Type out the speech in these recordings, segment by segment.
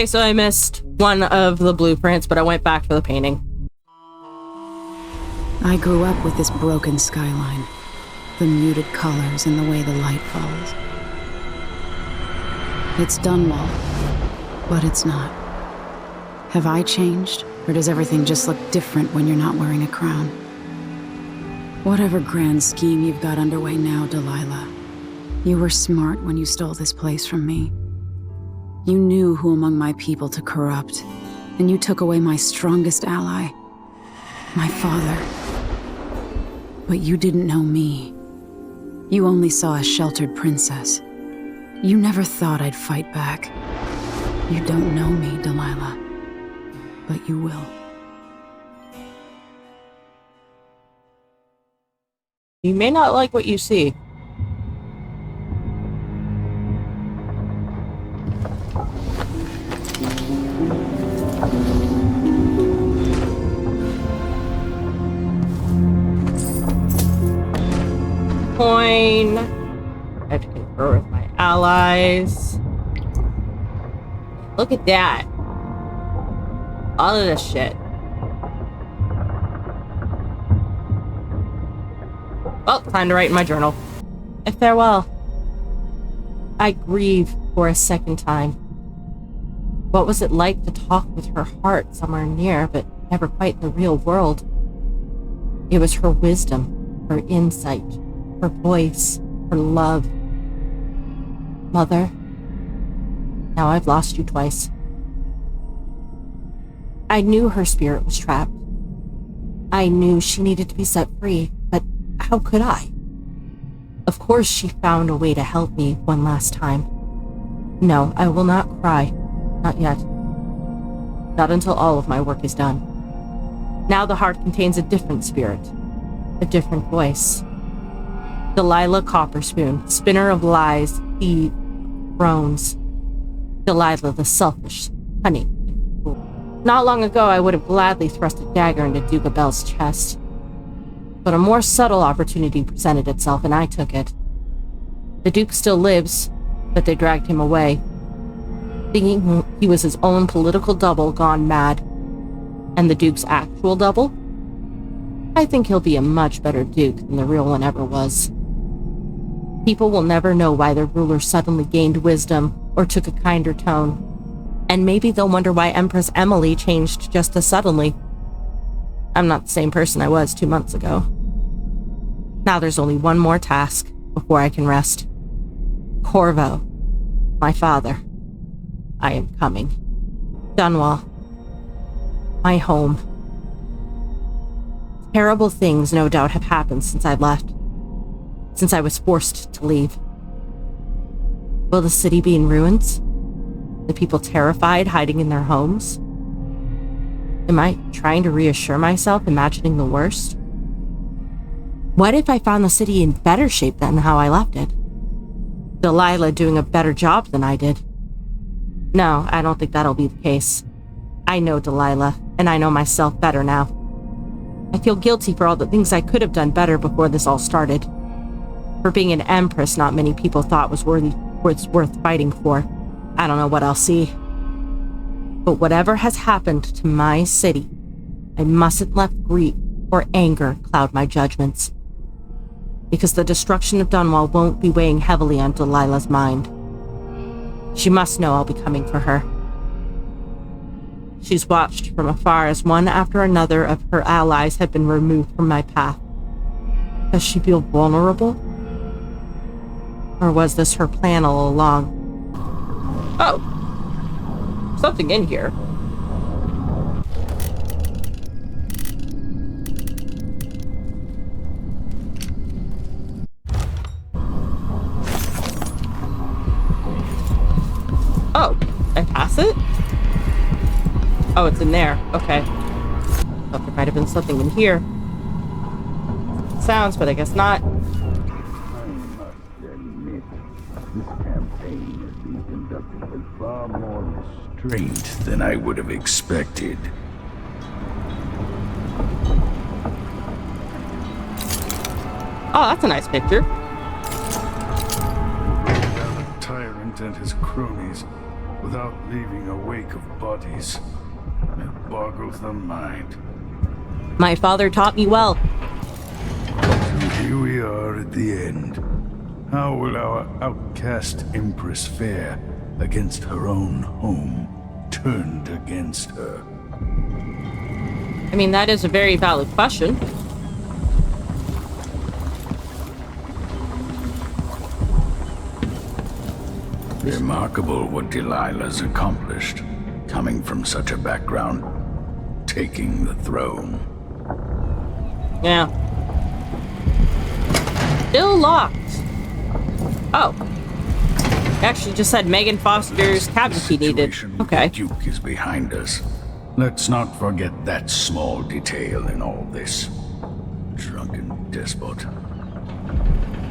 Okay, so I missed one of the blueprints, but I went back for the painting. I grew up with this broken skyline, the muted colors and the way the light falls. It's Dunwall, but it's not. Have I changed, or does everything just look different when you're not wearing a crown? Whatever grand scheme you've got underway now, Delilah, you were smart when you stole this place from me. You knew who among my people to corrupt, and you took away my strongest ally, my father. But you didn't know me. You only saw a sheltered princess. You never thought I'd fight back. You don't know me, Delilah, but you will. You may not like what you see. Coin. I have to confer with my allies. Look at that. All of this shit. Well, time to write in my journal. A farewell. I grieve for a second time. What was it like to talk with her heart somewhere near, but never quite in the real world? It was her wisdom, her insight, her voice, her love. Mother, now I've lost you twice. I knew her spirit was trapped. I knew she needed to be set free, but how could I? Of course she found a way to help me one last time. No, I will not cry. Not yet. Not until all of my work is done. Now the heart contains a different spirit, a different voice. Delilah Copperspoon, spinner of lies, thieves, thrones. Delilah the selfish, cunning. Not long ago, I would have gladly thrust a dagger into Duke Bell's chest. But a more subtle opportunity presented itself, and I took it. The Duke still lives, but they dragged him away, thinking he was his own political double gone mad. And the Duke's actual double? I think he'll be a much better Duke than the real one ever was. People will never know why their ruler suddenly gained wisdom or took a kinder tone. And maybe they'll wonder why Empress Emily changed just as suddenly. I'm not the same person I was 2 months ago. Now there's only one more task before I can rest. Corvo, my father. I am coming. Dunwall, my home. Terrible things no doubt have happened since I left. Since I was forced to leave. Will the city be in ruins? The people terrified, hiding in their homes? Am I trying to reassure myself, imagining the worst? What if I found the city in better shape than how I left it? Delilah doing a better job than I did? No, I don't think that'll be the case. I know Delilah, and I know myself better now. I feel guilty for all the things I could have done better before this all started. For being an empress not many people thought was worth fighting for. I don't know what I'll see. But whatever has happened to my city, I mustn't let grief or anger cloud my judgments. Because the destruction of Dunwall won't be weighing heavily on Delilah's mind. She must know I'll be coming for her. She's watched from afar as one after another of her allies have been removed from my path. Does she feel vulnerable? Or was this her plan all along? Oh! Something in here. Oh, I pass it? Oh, it's in there. Okay. Thought there might have been something in here. Sounds, but I guess not. Far more restraint than I would have expected. Oh, that's a nice picture. The tyrant and his cronies without leaving a wake of bodies. It boggles the mind. My father taught me well. So here we are at the end. How will our outcast Empress fare against her own home, turned against her? I mean, that is a very valid question. Remarkable what Delilah's accomplished, coming from such a background, taking the throne. Yeah. Still locked. Oh. Actually just said Megan Foster's cabin key needed. Okay. The Duke is behind us. Let's not forget that small detail in all this. Drunken despot.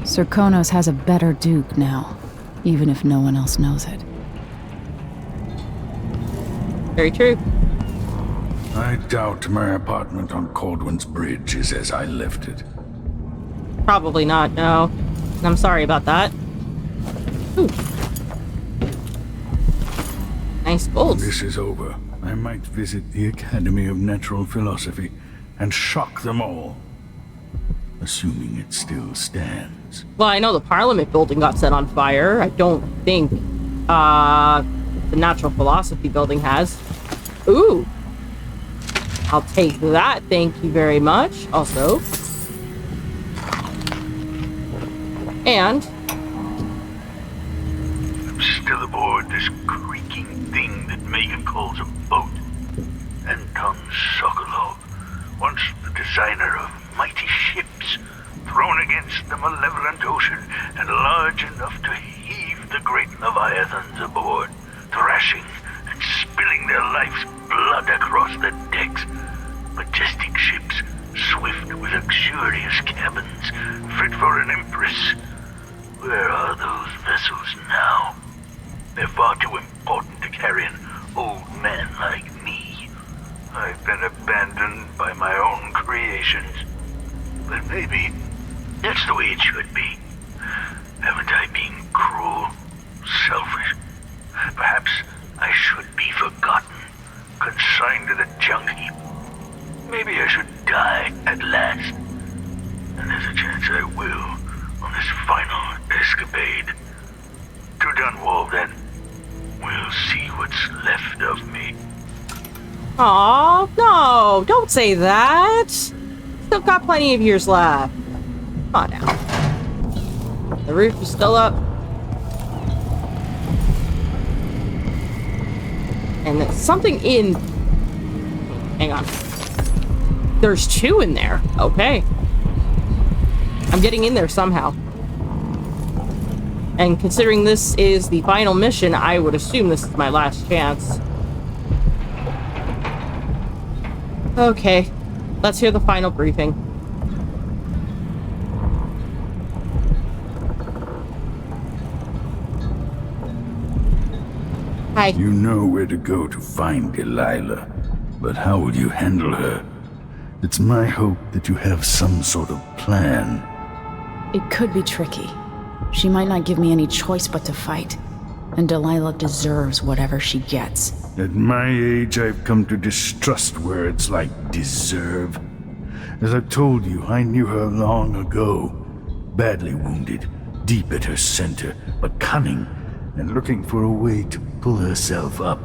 Sir Konos has a better Duke now, even if no one else knows it. Very true. I doubt my apartment on Kaldwin's Bridge is as I left it. Probably not, no. I'm sorry about that. Ooh. Nice gold. When this is over, I might visit the Academy of Natural Philosophy and shock them all. Assuming it still stands. Well, I know the Parliament building got set on fire. I don't think the Natural Philosophy building has. Ooh. I'll take that, thank you very much. Also. And I'm still aboard this creaking thing that Megan calls a boat. Anton Sokolov, once the designer of mighty ships, thrown against the malevolent ocean and large enough to heave the great leviathans aboard, thrashing and spilling their life's blood across the decks. Majestic ships, swift with luxurious cabins, fit for an empress. Where are those vessels now? They're far too important to carry an old man like me. I've been abandoned by my own creations. But maybe that's the way it should be. Haven't I been cruel, selfish? Perhaps I should be forgotten, consigned to the junk heap. Maybe I should die at last. And there's a chance I will on this final escapade. To Dunwall, then. We'll see what's left of me. aw, no, don't say that. Still got plenty of years left. Come on now. The roof is still up. And there's something in... Hang on. There's two in there. Okay. I'm getting in there somehow. And considering this is the final mission, I would assume this is my last chance. Okay. Let's hear the final briefing. Hi. You know where to go to find Delilah, but how will you handle her? It's my hope that you have some sort of plan. It could be tricky. She might not give me any choice but to fight. And Delilah deserves whatever she gets. At my age, I've come to distrust words like deserve. As I've told you, I knew her long ago. Badly wounded, deep at her center, but cunning, and looking for a way to pull herself up.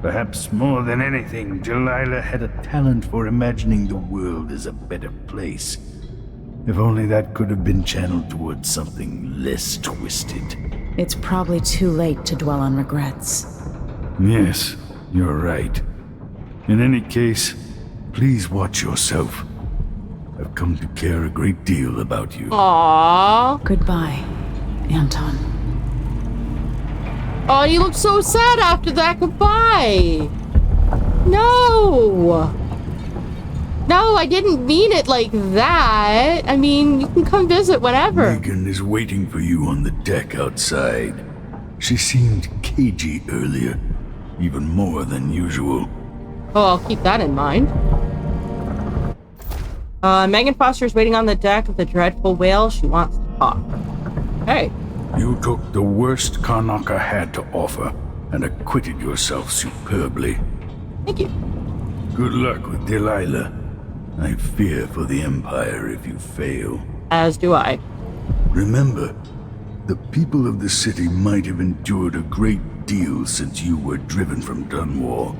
Perhaps more than anything, Delilah had a talent for imagining the world as a better place. If only that could have been channeled towards something less twisted. It's probably too late to dwell on regrets. Yes, you're right. In any case, please watch yourself. I've come to care a great deal about you. Aww. Goodbye, Anton. Oh, you look so sad after that goodbye. No. No, I didn't mean it like that. I mean, you can come visit whenever. Megan is waiting for you on the deck outside. She seemed cagey earlier, even more than usual. Oh, I'll keep that in mind. Megan Foster's waiting on the deck of the dreadful whale. She wants to talk. Hey. You took the worst Karnaka had to offer, and acquitted yourself superbly. Thank you. Good luck with Delilah. I fear for the Empire if you fail. As do I. Remember, the people of the city might have endured a great deal since you were driven from Dunwall.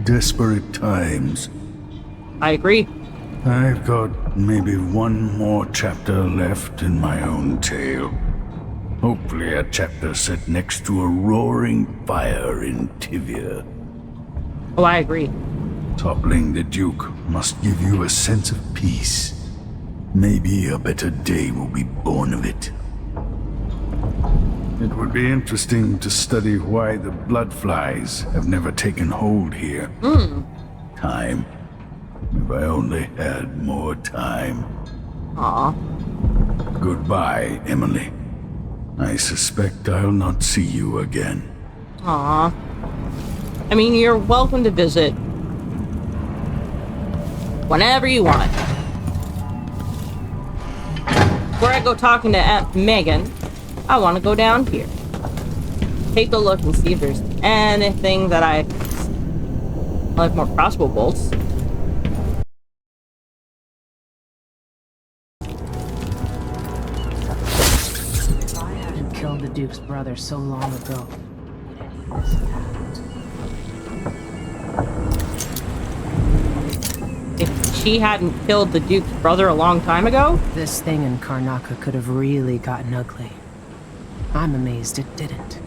Desperate times. I agree. I've got maybe one more chapter left in my own tale. Hopefully a chapter set next to a roaring fire in Tivia. Oh, I agree. Toppling the Duke must give you a sense of peace. Maybe a better day will be born of it. It would be interesting to study why the bloodflies have never taken hold here. Time. If I only had more time. Aw. Goodbye, Emily. I suspect I'll not see you again. Aw. I mean, you're welcome to visit whenever you want. Before I go talking to Aunt Megan, I want to go down here. Take a look and see if there's anything that I like. More crossbow bolts. I hadn't killed the Duke's brother so long ago. If she hadn't killed the Duke's brother a long time ago? This thing in Karnaca could have really gotten ugly. I'm amazed it didn't.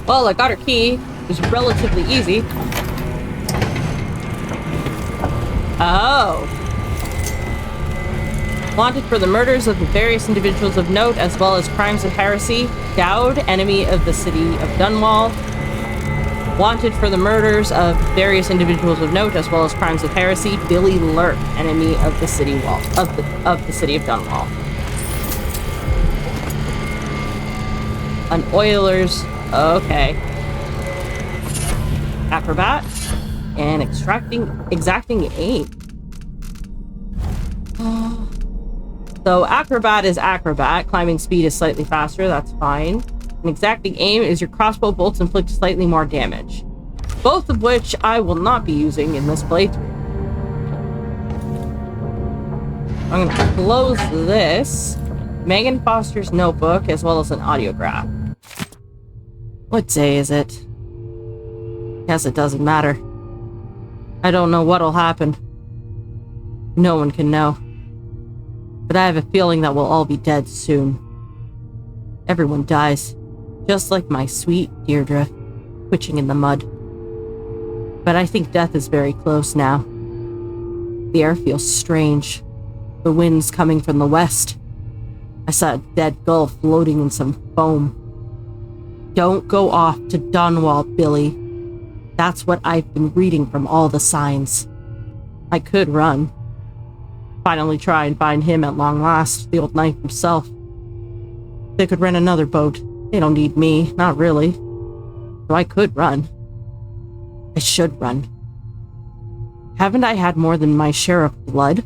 Well, I got her key. It was relatively easy. Oh. Wanted for the murders of the various individuals of note, as well as crimes of heresy. Dowd, enemy of the City of Dunwall. Wanted for the murders of various individuals of note, as well as crimes of heresy. Billy Lurk, enemy of the city wall of the City of Dunwall. An Oilers. Okay. Acrobat and exacting aim. So acrobat is acrobat. Climbing speed is slightly faster. That's fine. An exacting aim is your crossbow bolts inflict slightly more damage. Both of which I will not be using in this playthrough. I'm going to close this. Megan Foster's notebook, as well as an audiograph. What day is it? Guess it doesn't matter. I don't know what'll happen. No one can know. But I have a feeling that we'll all be dead soon. Everyone dies. Just like my sweet Deirdre, twitching in the mud. But I think death is very close now. The air feels strange. The wind's coming from the west. I saw a dead gull floating in some foam. Don't go off to Dunwall, Billy. That's what I've been reading from all the signs. I could run. Finally try and find him at long last, the old knight himself. They could rent another boat. They don't need me, not really. So I could run. I should run. Haven't I had more than my share of blood?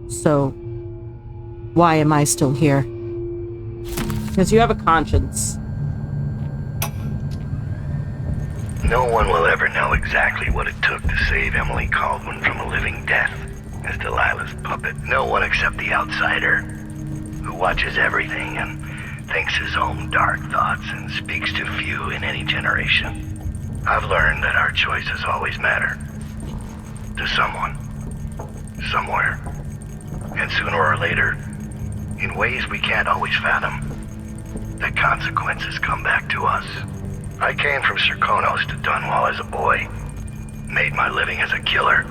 So, why am I still here? Because you have a conscience. No one will ever know exactly what it took to save Emily Kaldwin from a living death as Delilah's puppet. No one except the outsider, who watches everything and thinks his own dark thoughts and speaks to few in any generation. I've learned that our choices always matter. To someone. Somewhere. And sooner or later, in ways we can't always fathom, the consequences come back to us. I came from Serkonos to Dunwall as a boy. Made my living as a killer.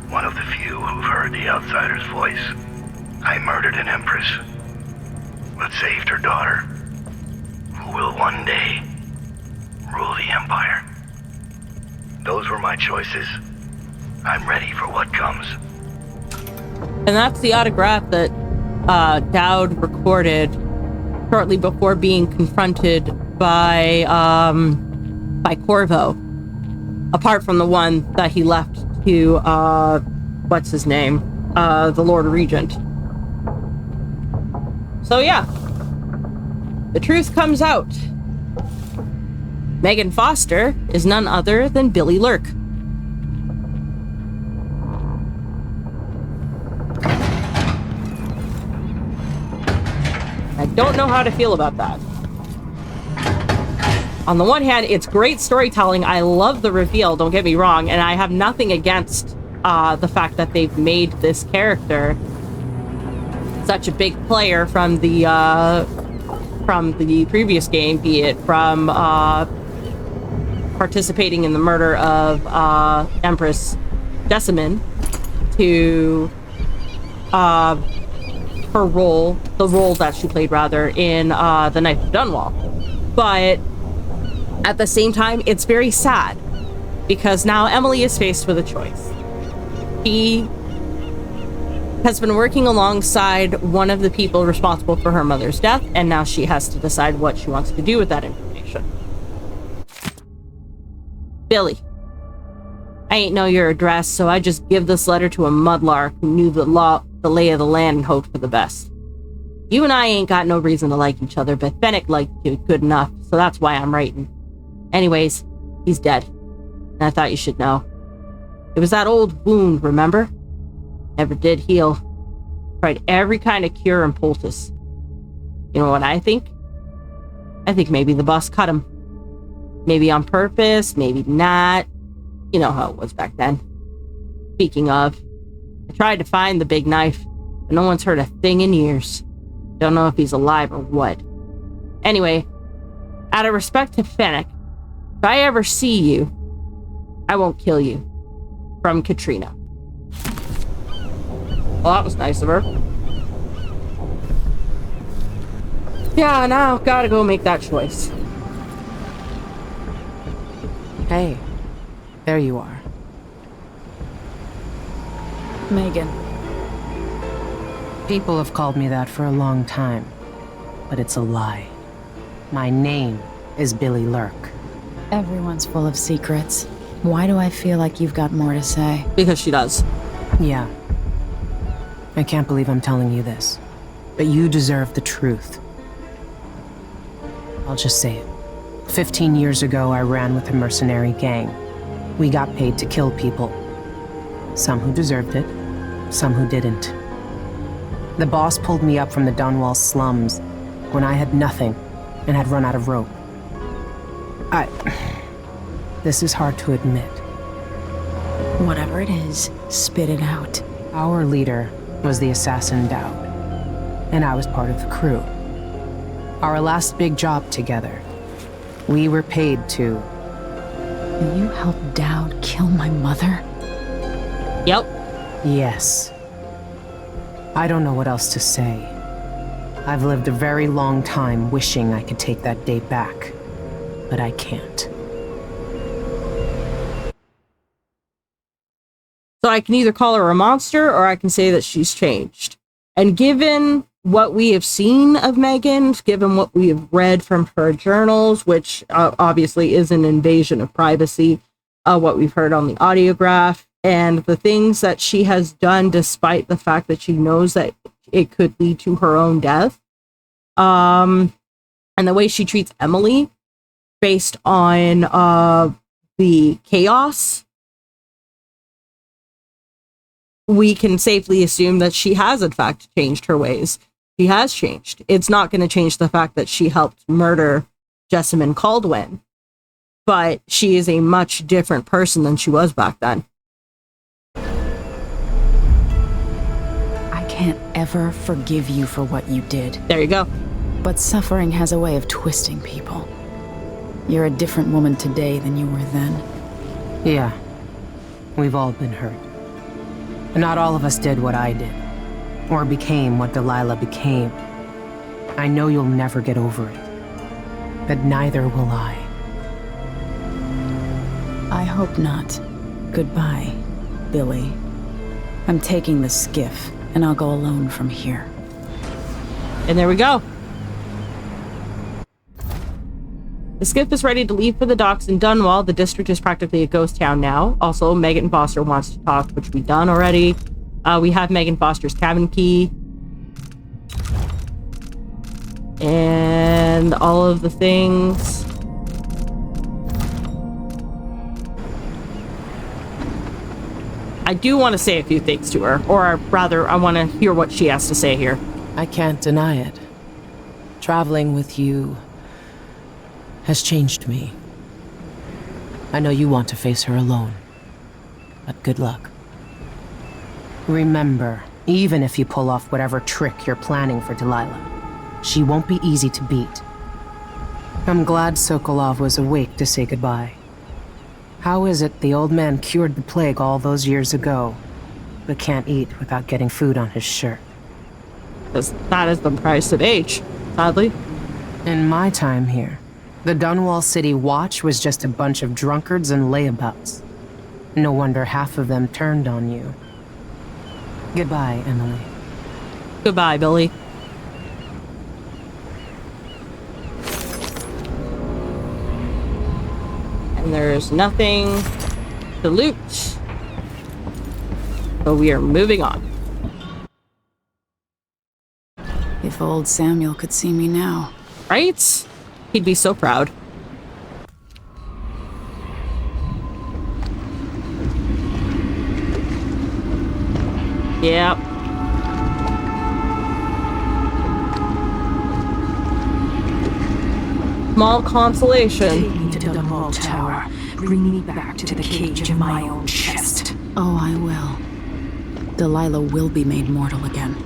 One of the few who've heard the outsider's voice. I murdered an Empress, but saved her daughter, who will one day rule the Empire. Those were my choices. I'm ready for what comes. And that's the autograph that Dowd recorded shortly before being confronted by Corvo. Apart from the one that he left to what's his name? The Lord Regent. So yeah. The truth comes out. Megan Foster is none other than Billy Lurk. I don't know how to feel about that. On the one hand, it's great storytelling. I love the reveal, don't get me wrong, and I have nothing against the fact that they've made this character such a big player from the previous game, be it from participating in the murder of Empress Jessamine to her role, the role that she played rather in the Knight of Dunwall. But at the same time, it's very sad because now Emily is faced with a choice. She has been working alongside one of the people responsible for her mother's death, and now she has to decide what she wants to do with that information. Billy, I ain't know your address, so I just give this letter to a mudlark who knew the lay of the land and hoped for the best. You and I ain't got no reason to like each other, but Fennec liked you good enough, so that's why I'm writing. Anyways, he's dead, and I thought you should know. It was that old wound, remember? Never did heal. Tried every kind of cure and poultice. You know what I think? I think maybe the boss cut him. Maybe on purpose, maybe not. You know how it was back then. Speaking of, I tried to find the big knife, but no one's heard a thing in years. Don't know if he's alive or what. Anyway, out of respect to Fennec, if I ever see you, I won't kill you. From Katrina. Well, that was nice of her. Yeah, now gotta go make that choice. Hey, there you are. Megan. People have called me that for a long time, but it's a lie. My name is Billy Lurk. Everyone's full of secrets. Why do I feel like you've got more to say? Because she does. Yeah. I can't believe I'm telling you this, but you deserve the truth. I'll just say it. 15 years ago, I ran with a mercenary gang. We got paid to kill people. Some who deserved it, some who didn't. The boss pulled me up from the Dunwall slums when I had nothing and had run out of rope. This is hard to admit. Whatever it is, spit it out. Our leader was the assassin Dowd, and I was part of the crew. Our last big job together, we were paid to... You helped Dowd kill my mother? Yep. Yes. I don't know what else to say. I've lived a very long time wishing I could take that day back, but I can't. So I can either call her a monster or I can say that she's changed. And given what we have seen of Megan, given what we have read from her journals, which obviously is an invasion of privacy, what we've heard on the audiograph, and the things that she has done despite the fact that she knows that it could lead to her own death, and the way she treats Emily based on the chaos, we can safely assume that she has, in fact, changed her ways. She has changed. It's not going to change the fact that she helped murder Jessamine Kaldwin, but she is a much different person than she was back then. I can't ever forgive you for what you did. There you go. But suffering has a way of twisting people. You're a different woman today than you were then. Yeah. We've all been hurt. But not all of us did what I did. Or became what Delilah became. I know you'll never get over it. But neither will I. I hope not. Goodbye, Billy. I'm taking the skiff, and I'll go alone from here. And there we go. The skiff is ready to leave for the docks in Dunwall. The district is practically a ghost town now. Also, Megan Foster wants to talk, which we've done already. We have Megan Foster's cabin key. And and all of the things. I do want to say a few things to her, or rather, I want to hear what she has to say here. I can't deny it. Traveling with you has changed me. I know you want to face her alone, but good luck. Remember, even if you pull off whatever trick you're planning for Delilah, she won't be easy to beat. I'm glad Sokolov was awake to say goodbye. How is it the old man cured the plague all those years ago, but can't eat without getting food on his shirt? Because that is the price of age, sadly. In my time here, the Dunwall City Watch was just a bunch of drunkards and layabouts. No wonder half of them turned on you. Goodbye, Emily. Goodbye, Billy. And there's nothing to loot. So we are moving on. If old Samuel could see me now. Right? He'd be so proud. Yep. Small consolation. Take me to Dunwall Tower. Bring me back to the cage of my own chest. Oh, I will. Delilah will be made mortal again.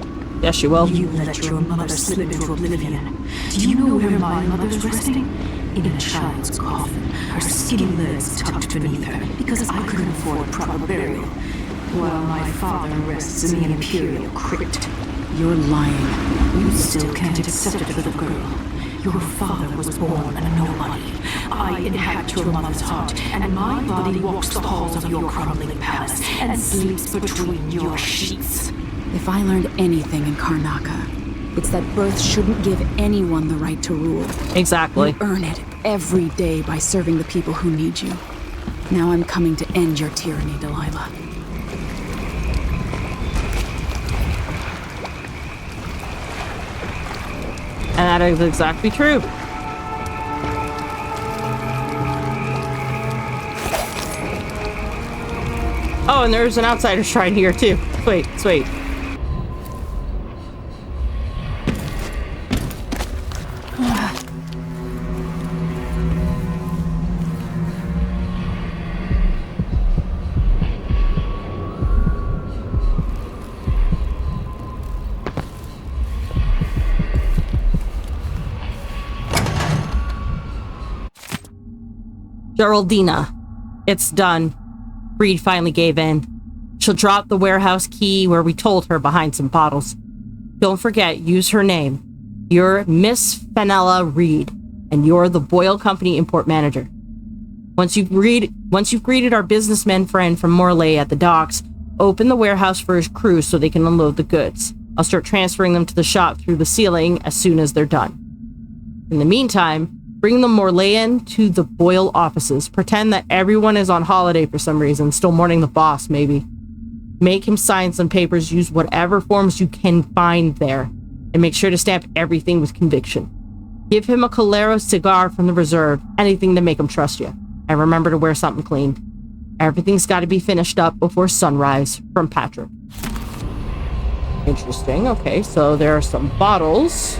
Yes, she will. You let your mother slip into oblivion. Do you know where my mother's resting? In a child's coffin, her skinny legs tucked beneath her, because I couldn't afford proper burial, while my father rests in the Imperial crypt. You're lying. You still can't accept it, little girl. Your father was born a nobody. I inhabit your mother's heart, and my body walks the halls of your crumbling palace and sleeps between your sheets. If I learned anything in Karnaca, it's that birth shouldn't give anyone the right to rule. Exactly. You earn it every day by serving the people who need you. Now I'm coming to end your tyranny, Delilah. And that is exactly true. Oh, and there's an outsider shrine here too. Sweet, sweet. Geraldina. It's done. Breed finally gave in. She'll drop the warehouse key where we told her behind some bottles. Don't forget, use her name. You're Miss Fenella Reed, and you're the Boyle Company import manager. Once you've greeted our businessman friend from Morlaix at the docks, open the warehouse for his crew so they can unload the goods. I'll start transferring them to the shop through the ceiling as soon as they're done. In the meantime, bring the Morlaix to the Boyle offices. Pretend that everyone is on holiday for some reason, still mourning the boss, maybe. Make him sign some papers, use whatever forms you can find there, and make sure to stamp everything with conviction. Give him a Calero cigar from the reserve, anything to make him trust you. And remember to wear something clean. Everything's got to be finished up before sunrise. From Patrick. Interesting. Okay, so there are some bottles.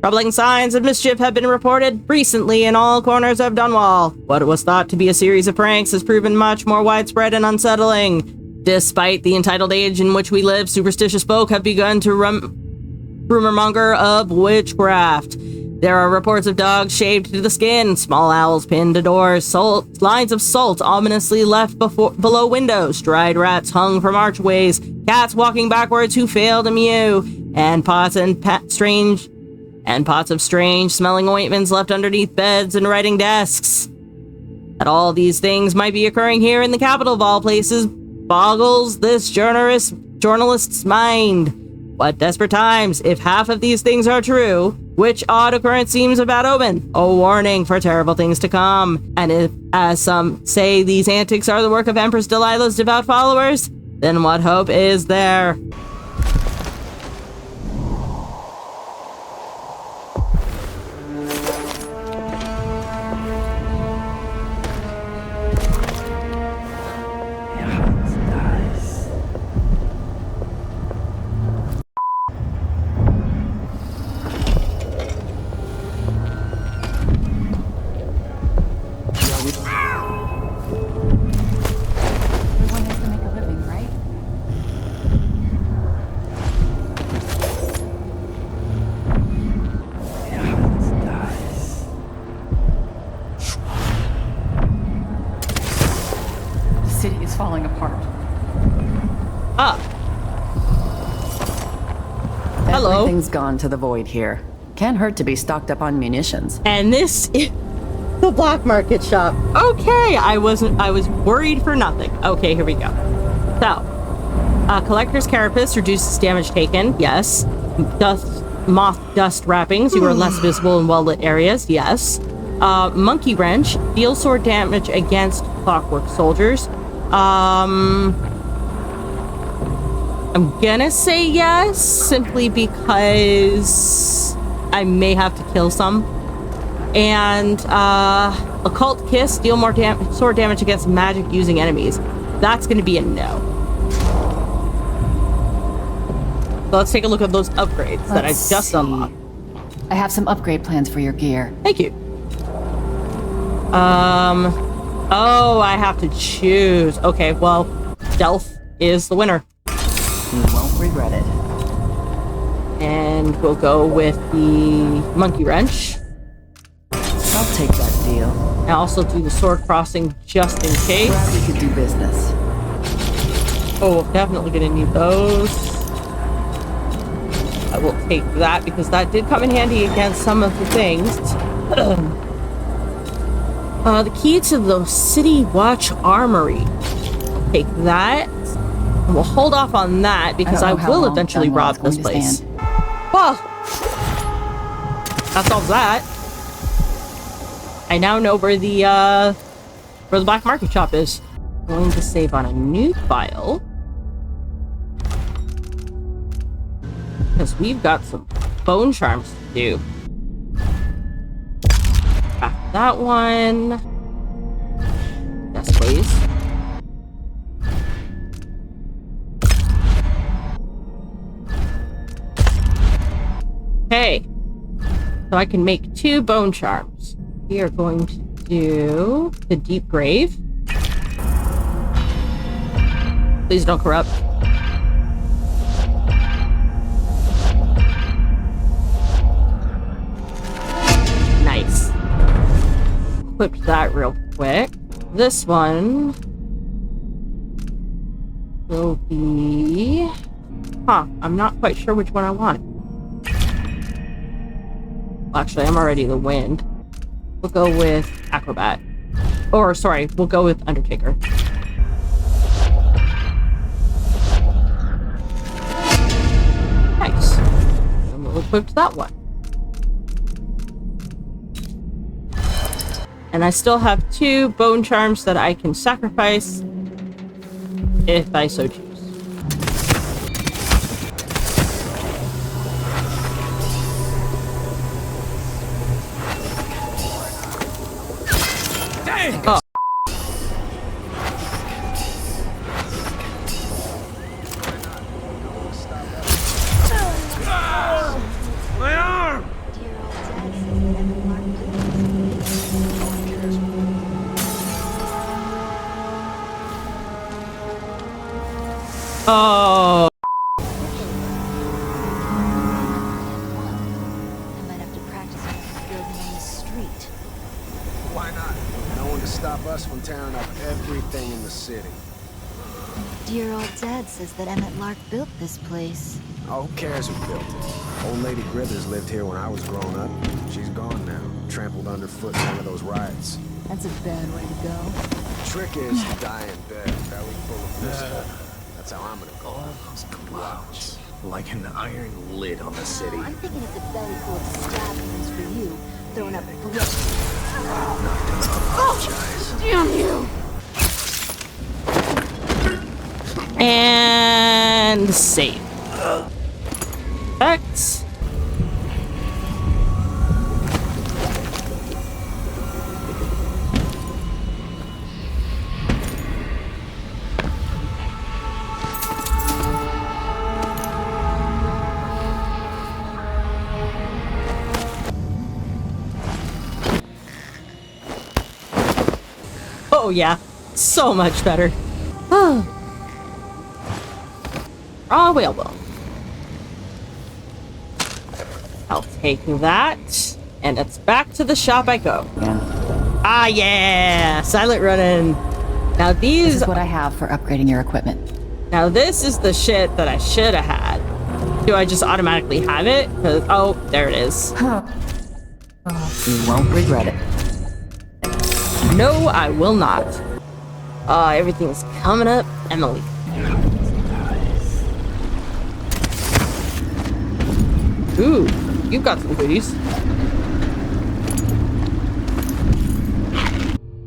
Troubling signs of mischief have been reported recently in all corners of Dunwall. What was thought to be a series of pranks has proven much more widespread and unsettling. Despite the entitled age in which we live, superstitious folk have begun to rumormonger of witchcraft. There are reports of dogs shaved to the skin, small owls pinned to doors, lines of salt ominously left below windows, dried rats hung from archways, cats walking backwards who fail to mew, and pots of strange smelling ointments left underneath beds and writing desks. That all these things might be occurring here in the capital of all places boggles this journalist's mind. What desperate times, if half of these things are true, which odd occurrence seems a bad omen, a warning for terrible things to come. And if, as some say, these antics are the work of Empress Delilah's devout followers, Then what hope is there? Falling apart. Ah. Hello. Everything's gone to the void here. Can't hurt to be stocked up on munitions. And this is the black market shop. Okay, I was worried for nothing. Okay, here we go. So, collector's carapace reduces damage taken. Yes. Moth dust wrappings. You are less visible in well-lit areas. Yes. Monkey wrench deals sword damage against clockwork soldiers. I'm gonna say yes, simply because I may have to kill some. And, occult kiss, deal more sword damage against magic using enemies. That's gonna be a no. So let's take a look at those upgrades that I just unlocked. I have some upgrade plans for your gear. Thank you. Oh, I have to choose. Okay, well, stealth is the winner. You won't regret it. And we'll go with the monkey wrench. I'll take that deal. And also do the sword crossing just in case. Glad we could do business. Oh, definitely gonna need those. I will take that because that did come in handy against some of the things. The key to the City Watch Armory. I'll take that. And we'll hold off on that because I will eventually rob this place. Well, that solves that. I now know where the black market shop is. I'm going to save on a new file. Because we've got some bone charms to do. Back that one. Yes, please. Okay. So I can make 2 bone charms. We are going to do the deep grave. Please don't corrupt. Nice. Equip that real quick. This one will be... I'm not quite sure which one I want. Well, actually, I'm already the wind. We'll go with acrobat. Or, sorry, we'll go with undertaker. Nice. And we'll equip that one. And I still have 2 bone charms that I can sacrifice if I so choose. Dang! Oh. My arm! Oh. I might have to practice on building on the street. Why not? No one to stop us from tearing up everything in the city. Dear old Dad says that Emmett Lark built this place. Oh, who cares who built it? Old Lady Grithers lived here when I was growing up. She's gone now, trampled underfoot in one of those riots. That's a bad way to go. The trick is to die in bed, belly full of whiskey. That's how I'm gonna go. Those clouds, like an iron lid on the city. I'm thinking it's a belly full of stab wounds for you, throwing up blood. I'm not gonna apologize. Damn you! And save. X. Oh yeah, so much better. Oh, well. I'll take that, and it's back to the shop I go. Yeah. Ah, yeah! Silent running. Now these... This is what I have for upgrading your equipment. Now this is the shit that I should have had. Do I just automatically have it? 'Cause, oh, there it is. You won't regret it. No, I will not. Everything's coming up. Emily. Ooh, you've got some goodies.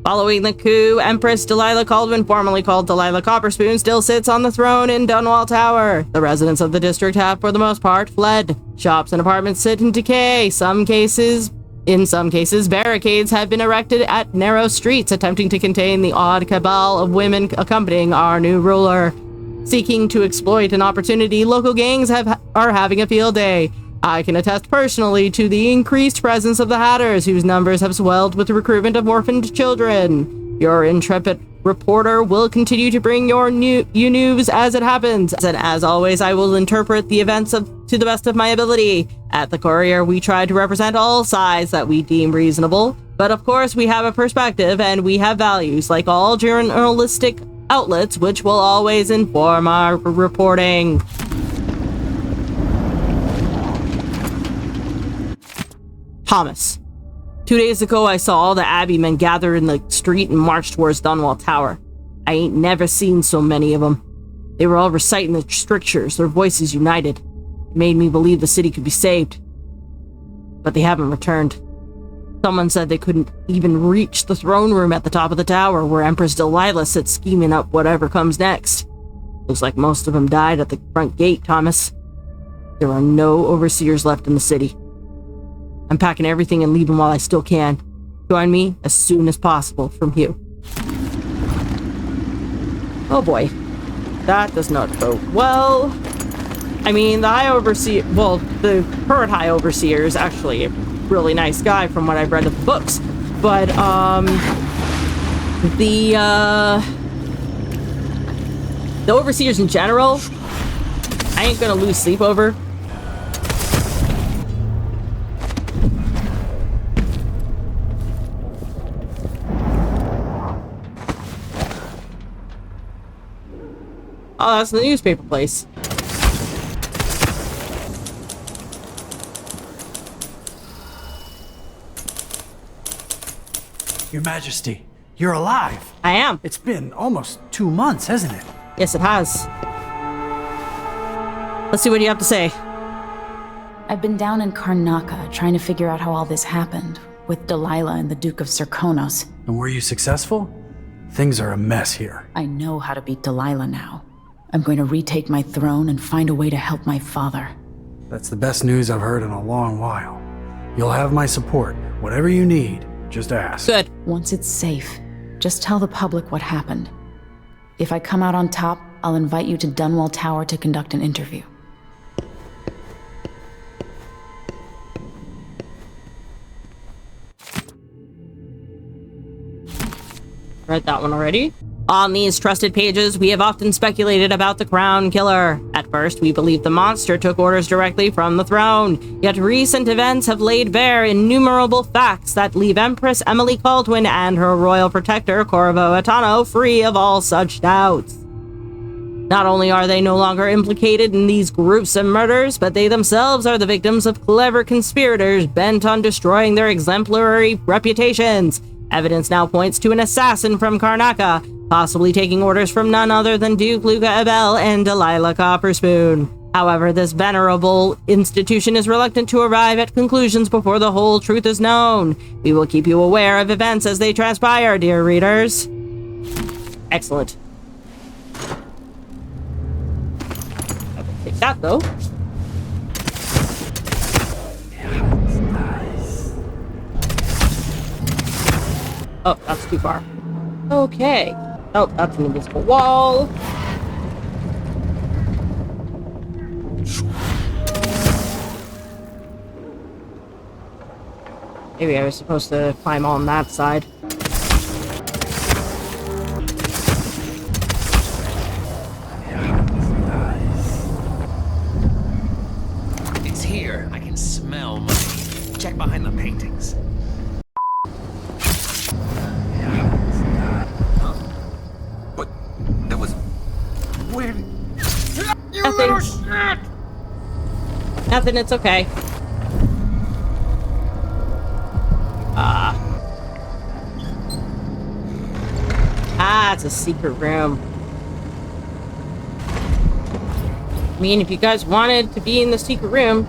Following the coup, Empress Delilah Kaldwin, formerly called Delilah Copperspoon, still sits on the throne in Dunwall Tower. The residents of the district have, for the most part, fled. Shops and apartments sit in decay. In some cases, barricades have been erected at narrow streets, attempting to contain the odd cabal of women accompanying our new ruler. Seeking to exploit an opportunity, local gangs are having a field day. I can attest personally to the increased presence of the Hatters, whose numbers have swelled with the recruitment of orphaned children. Your intrepid reporter will continue to bring your news as it happens. And as always, I will interpret the events to the best of my ability. At the Courier, we try to represent all sides that we deem reasonable. But of course, we have a perspective and we have values, like all journalistic outlets, which will always inform our reporting. Thomas. 2 days ago, I saw all the Abbey men gather in the street and march towards Dunwall Tower. I ain't never seen so many of them. They were all reciting the strictures, their voices united. It made me believe the city could be saved. But they haven't returned. Someone said they couldn't even reach the throne room at the top of the tower where Empress Delilah sits scheming up whatever comes next. Looks like most of them died at the front gate, Thomas. There are no overseers left in the city. I'm packing everything and leaving while I still can. Join me as soon as possible from here. Oh boy. That does not bode well. I mean, the High Overseer... Well, the current High Overseer is actually a really nice guy from what I've read of the books. But, the Overseers in general, I ain't gonna lose sleep over. Oh, that's the newspaper place. Your Majesty, you're alive. I am. It's been almost 2 months, hasn't it? Yes, it has. Let's see what you have to say. I've been down in Karnaca trying to figure out how all this happened, with Delilah and the Duke of Serkonos. And were you successful? Things are a mess here. I know how to beat Delilah now. I'm going to retake my throne and find a way to help my father. That's the best news I've heard in a long while. You'll have my support. Whatever you need, just ask. Good. Once it's safe, just tell the public what happened. If I come out on top, I'll invite you to Dunwall Tower to conduct an interview. Read that one already. On these trusted pages, we have often speculated about the Crown Killer. At first, we believed the monster took orders directly from the throne. Yet recent events have laid bare innumerable facts that leave Empress Emily Kaldwin and her royal protector, Corvo Atano, free of all such doubts. Not only are they no longer implicated in these gruesome murders, but they themselves are the victims of clever conspirators bent on destroying their exemplary reputations. Evidence now points to an assassin from Karnaca, possibly taking orders from none other than Duke Luca Abel and Delilah Copperspoon. However, this venerable institution is reluctant to arrive at conclusions before the whole truth is known. We will keep you aware of events as they transpire, dear readers. Excellent. that, though. Oh, that's too far. Okay. Oh, that's an invisible wall. Maybe I was supposed to climb on that side. It's here. I can smell money. Check behind the paintings. But there was... Where... You little shit! Nothing, it's okay. It's a secret room. I mean, if you guys wanted to be in the secret room.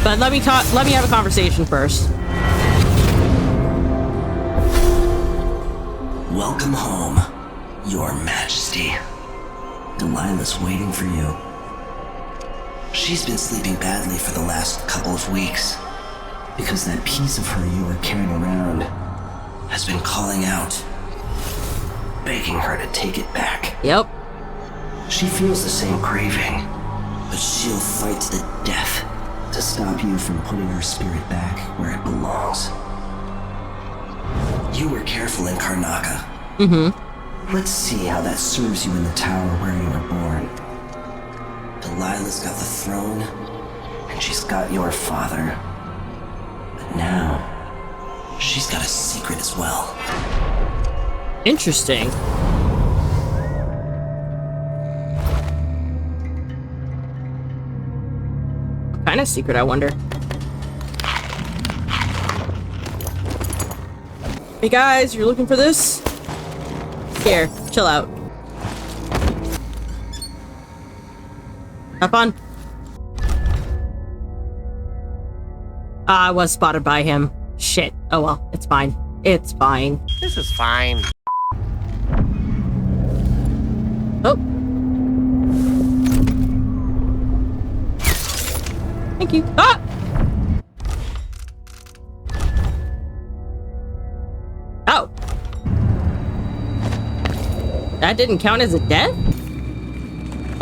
But let me have a conversation first. Welcome home, Your Majesty. Delilah's waiting for you. She's been sleeping badly for the last couple of weeks, because that piece of her you were carrying around has been calling out, begging her to take it back. Yep. She feels the same craving, but she'll fight to the death to stop you from putting her spirit back where it belongs. You were careful in Karnaca. Mm-hmm. Let's see how that serves you in the tower where you were born. Delilah's got the throne, and she's got your father. But now, she's got a secret as well. Interesting. What kind of secret, I wonder? Hey guys, you're looking for this? Here, chill out. Have fun. I was spotted by him. Shit. Oh well, it's fine. It's fine. This is fine. Oh. Thank you. Ah! Oh. That didn't count as a death?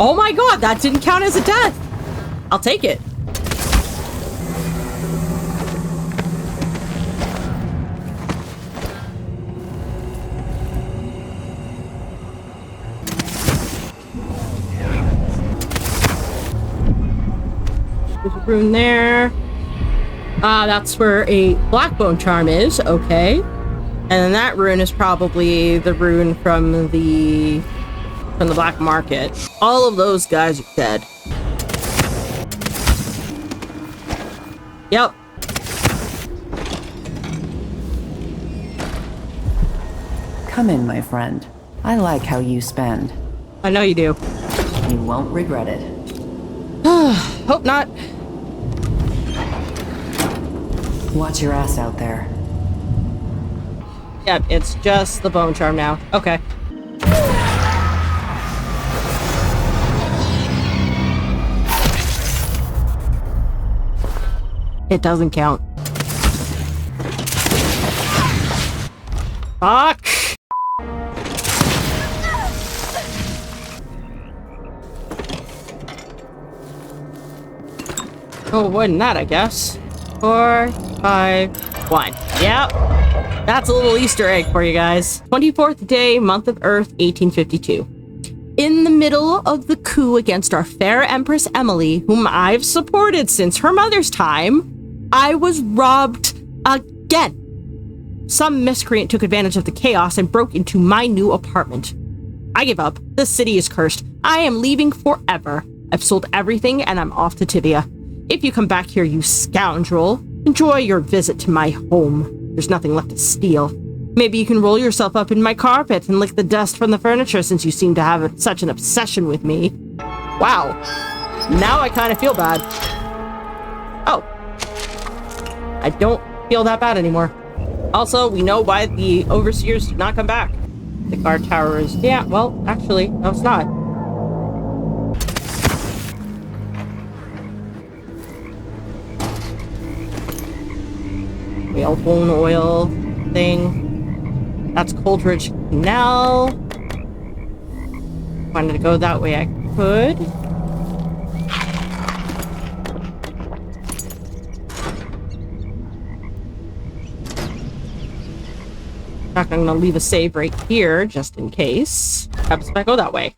Oh my god, that didn't count as a death! I'll take it. There's a rune there. That's where a Blackbone charm is. Okay. And then that rune is probably the rune from the black market. All of those guys are dead. Yep. Come in, my friend. I like how you spend. I know you do. You won't regret it. Hope not. Watch your ass out there. Yep, it's just the bone charm now. Okay. It doesn't count. Fuck! Oh, wasn't that, I guess. 4, 5, 1. Yep. That's a little Easter egg for you guys. 24th day, month of Earth, 1852. In the middle of the coup against our fair Empress Emily, whom I've supported since her mother's time, I was robbed again. Some miscreant took advantage of the chaos and broke into my new apartment. I give up. The city is cursed. I am leaving forever. I've sold everything and I'm off to Tibia. If you come back here, you scoundrel, enjoy your visit to my home. There's nothing left to steal. Maybe you can roll yourself up in my carpet and lick the dust from the furniture since you seem to have such an obsession with me. Wow. Now I kind of feel bad. Oh. I don't feel that bad anymore. Also, we know why the overseers did not come back. The guard tower is... Yeah, well, actually, no, it's not. whalebone oil thing. That's Coldridge Canal. Wanted to go that way, I could. In fact, I'm gonna leave a save right here just in case. Perhaps if I go that way.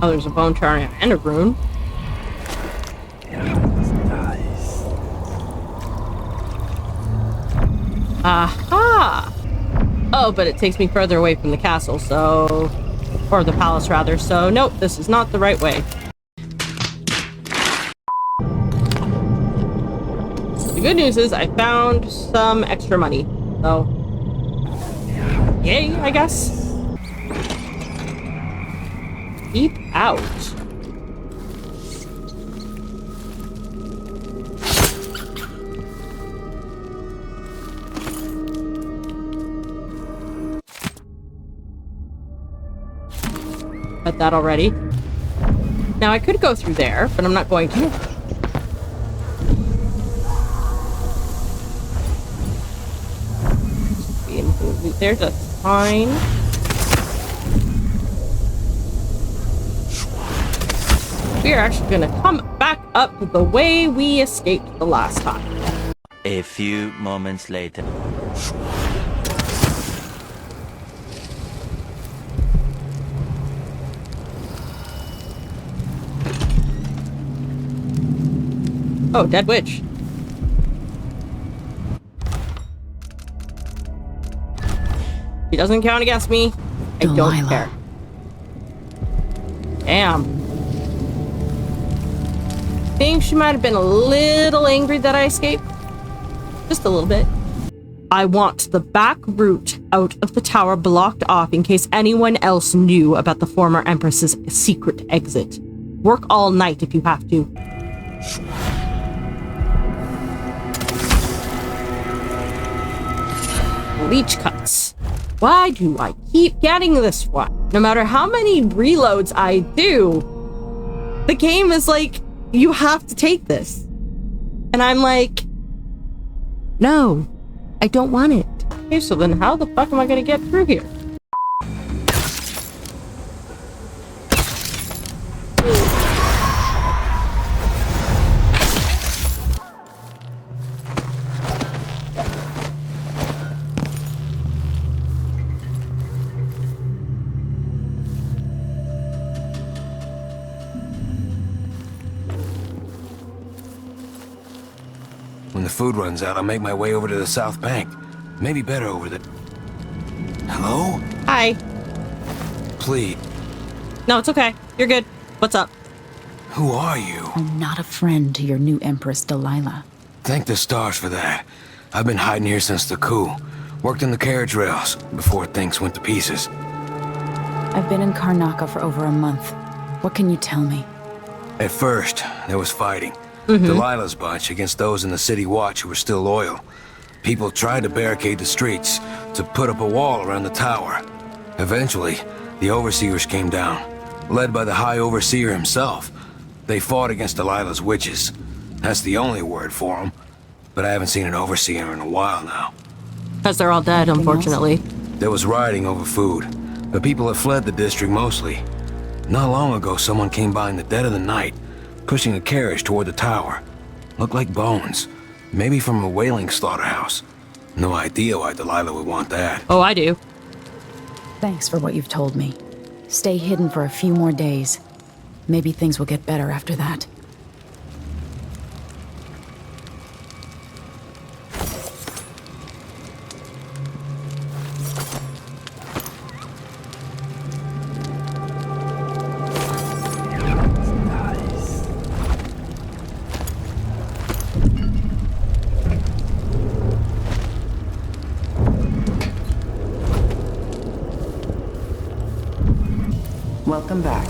Oh, there's a bone charring and a rune. Aha! Oh, but it takes me further away from the castle, so... Or the palace, rather. So, nope, this is not the right way. The good news is I found some extra money. So... Yay, I guess. Keep out. Got that already. Now I could go through there, but I'm not going to. There's a fine. We are actually going to come back up the way we escaped the last time. A few moments later. Oh, dead witch. She doesn't count against me. I Delilah. don't care. Damn. I think she might have been a little angry that I escaped. Just a little bit. I want the back route out of the tower blocked off in case anyone else knew about the former Empress's secret exit. Work all night if you have to. Leech cuts. Why do I keep getting this one? No matter how many reloads I do, the game is like, you have to take this. And I'm like, no, I don't want it. Okay, so then how the fuck am I gonna get through here? When the food runs out, I'll make my way over to the south bank. Maybe better over the... Hello? Hi. Please. No, it's okay. You're good. What's up? Who are you? I'm not a friend to your new Empress Delilah. Thank the stars for that. I've been hiding here since the coup. Worked in the carriage rails before things went to pieces. I've been in Karnaca for over a month. What can you tell me? At first, there was fighting. Delilah's bunch against those in the city watch who were still loyal. People tried to barricade the streets, to put up a wall around the tower. Eventually, the overseers came down, led by the High Overseer himself. They fought against Delilah's witches. That's the only word for them. But I haven't seen an overseer in a while now. Because they're all dead, unfortunately. There was rioting over food, but people have fled the district mostly. Not long ago, someone came by in the dead of the night, pushing a carriage toward the tower. Looked like bones. Maybe from a whaling slaughterhouse. No idea why Delilah would want that. Oh, I do. Thanks for what you've told me. Stay hidden for a few more days. Maybe things will get better after that. Welcome back.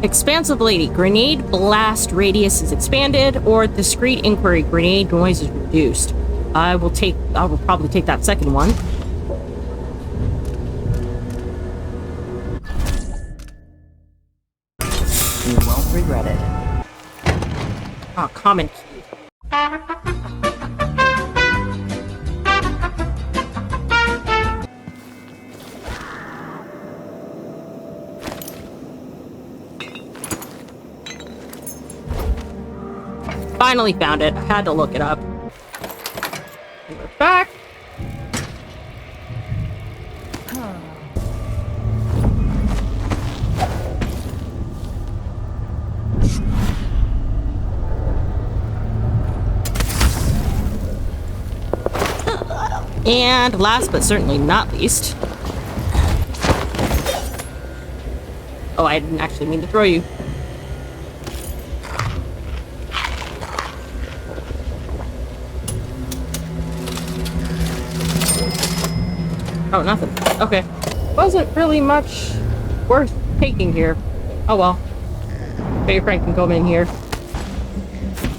Expansive Lady. Grenade blast radius is expanded, or discreet inquiry. Grenade noise is reduced. I will probably take that second one. You won't regret it. Ah, common key. Finally found it. I had to look it up. And we're back. And last but certainly not least. Oh, I didn't actually mean to throw you. Oh, nothing. Okay. Wasn't really much worth taking here. Oh well. But your friend can come in here.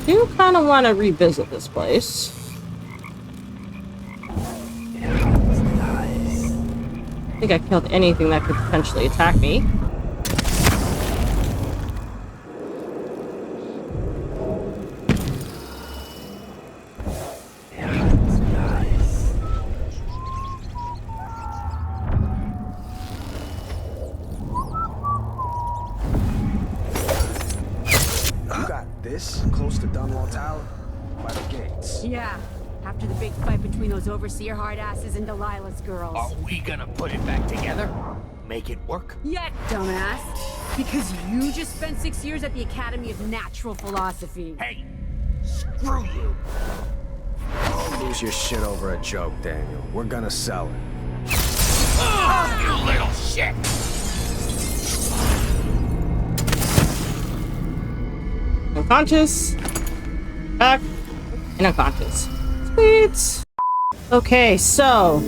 Do kind of want to revisit this place. I think I killed anything that could potentially attack me. Close to Dunwall Tower? By the gates. Yeah. After the big fight between those overseer hard-asses and Delilah's girls. Are we gonna put it back together? Make it work? Yeah, dumbass. Because you just spent 6 years at the Academy of Natural Philosophy. Hey, screw you. Don't lose your shit over a joke, Daniel. We're gonna sell it. Oh, you little shit! Unconscious. Back. And unconscious. Sweet. Okay, so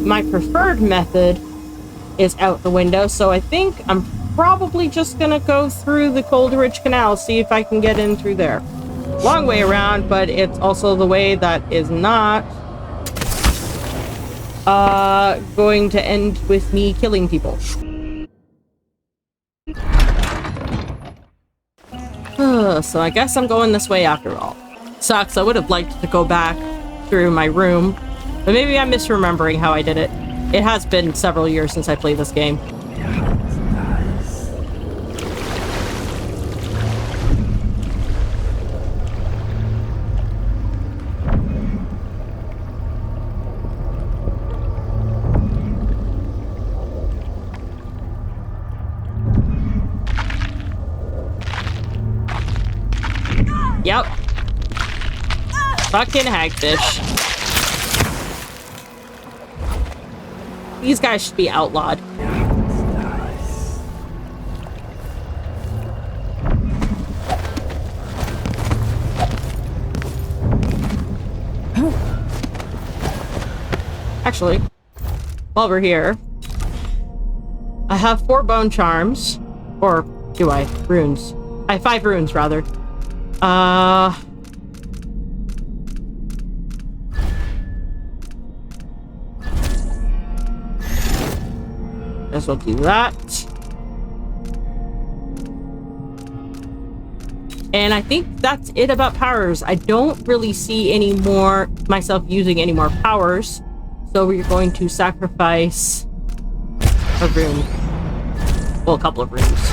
my preferred method is out the window, so I think I'm probably just gonna go through the Coleridge Canal, see if I can get in through there. Long way around, but it's also the way that is not going to end with me killing people. So I guess I'm going this way after all. Sucks, I would have liked to go back through my room, but maybe I'm misremembering how I did it. It has been several years since I played this game. Yep. Fucking hagfish. These guys should be outlawed. Actually, while we're here, I have 4 bone charms. Or do I? Runes. I have 5 runes, rather. Guess we'll do that. And I think that's it about powers. I don't really see any more myself using any more powers. So we're going to sacrifice a rune. Well, a couple of runes.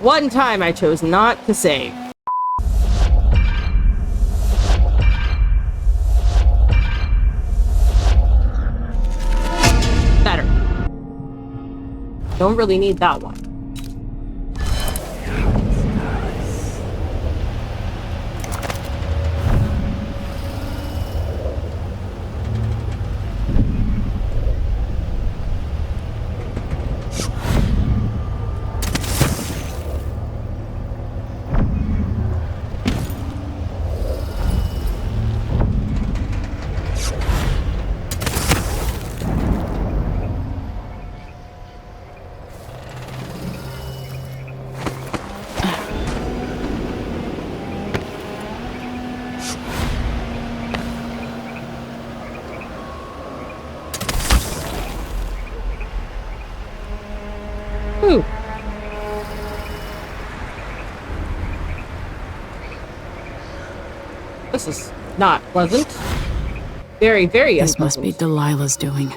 One time I chose not to save. Better. Don't really need that one. Ooh. This is not pleasant. Very, very This unpleasant. must be Delilah's doing.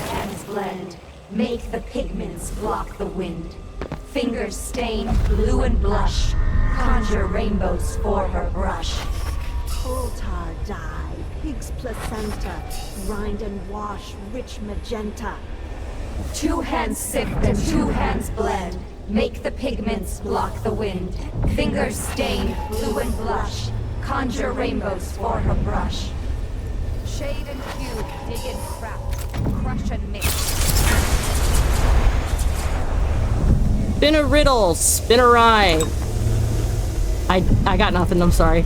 Hands blend, make the pigments block the wind. Fingers stain blue and blush, conjure rainbows for her brush. Coal tar dye, pig's placenta, grind and wash rich magenta. 2 hands sift and 2 hands blend, make the pigments block the wind. Fingers stain blue and blush, conjure rainbows for her brush. Shade and hue, dig and craft, crush and mix. Spin a riddle, spin a rhyme. I got nothing, I'm sorry.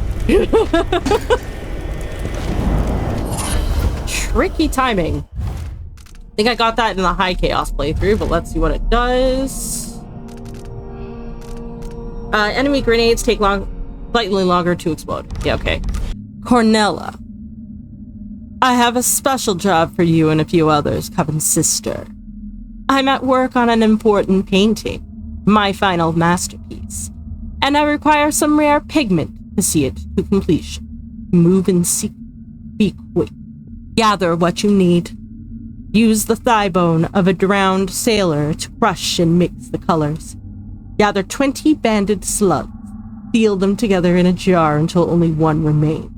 Tricky timing. I think I got that in the high chaos playthrough, but let's see what it does. Enemy grenades take slightly longer to explode. Yeah, okay. Cornella. I have a special job for you and a few others, Coven Sister. I'm at work on an important painting, my final masterpiece, and I require some rare pigment to see it to completion. Move in secret. Be quick. Gather what you need. Use the thigh bone of a drowned sailor to crush and mix the colors. Gather 20 banded slugs. Seal them together in a jar until only one remains.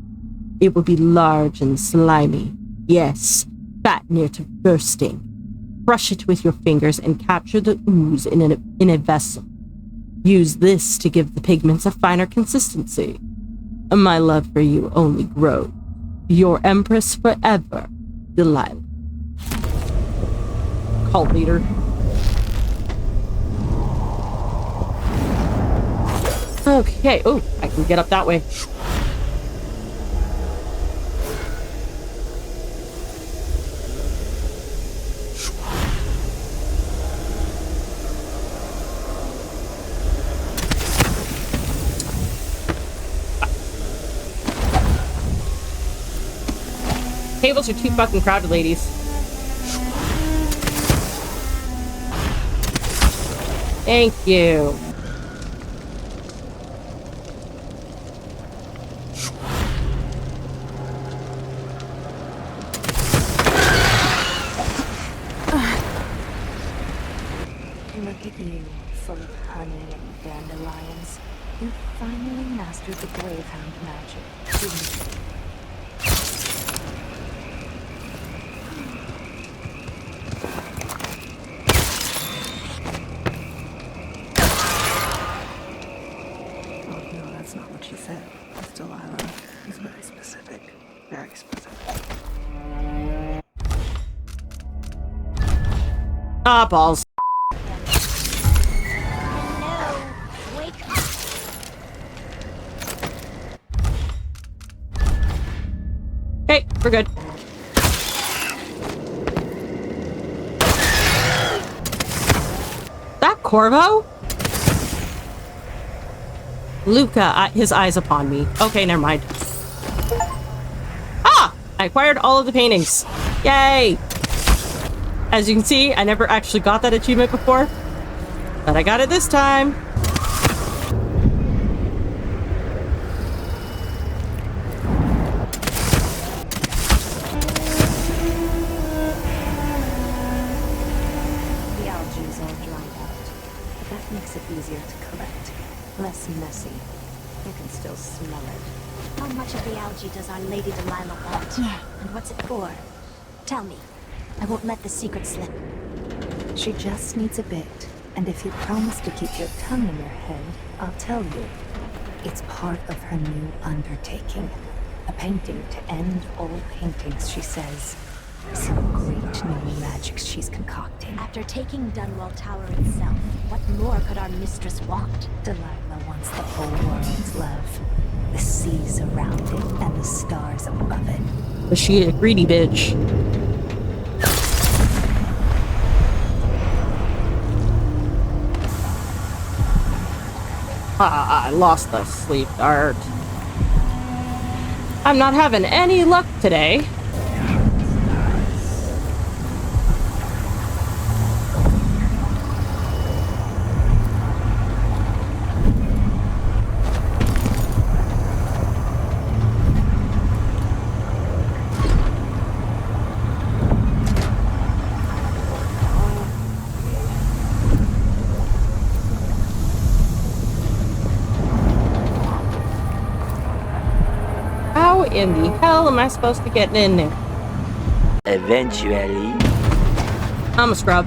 It will be large and slimy. Yes, fat near to bursting. Crush it with your fingers and capture the ooze in a vessel. Use this to give the pigments a finer consistency. My love for you only grows. Your Empress forever, Delilah. Cult leader. Okay, oh, I can get up that way. Tables are too fucking crowded, ladies. Thank you. Look at you, full of honey and dandelions. You finally mastered the Gravehound magic, didn't you? That's not what she said. Miss Delilah is very specific. Very specific. Ah, balls. Wake up! Okay, we're good. That Corvo? Luca, his eyes upon me. Okay, never mind. Ah! I acquired all of the paintings. Yay! As you can see, I never actually got that achievement before, but I got it this time. The algae is all dried out, but that makes it easier to collect. Less messy. You can still smell it. How much of the algae does Our Lady Delilah want? And what's it for? Tell me. I won't let the secret slip. She just needs a bit, and if you promise to keep your tongue in your head, I'll tell you. It's part of her new undertaking. A painting to end all paintings, she says. Some great new magics she's concocting. After taking Dunwall Tower itself, what more could our mistress want? Delilah wants the whole world's love. The seas around it and the stars above it. Was she a greedy bitch? Ah, I lost the sleep dart. I'm not having any luck today. in the hell am I supposed to get in there? Eventually. I'm a scrub.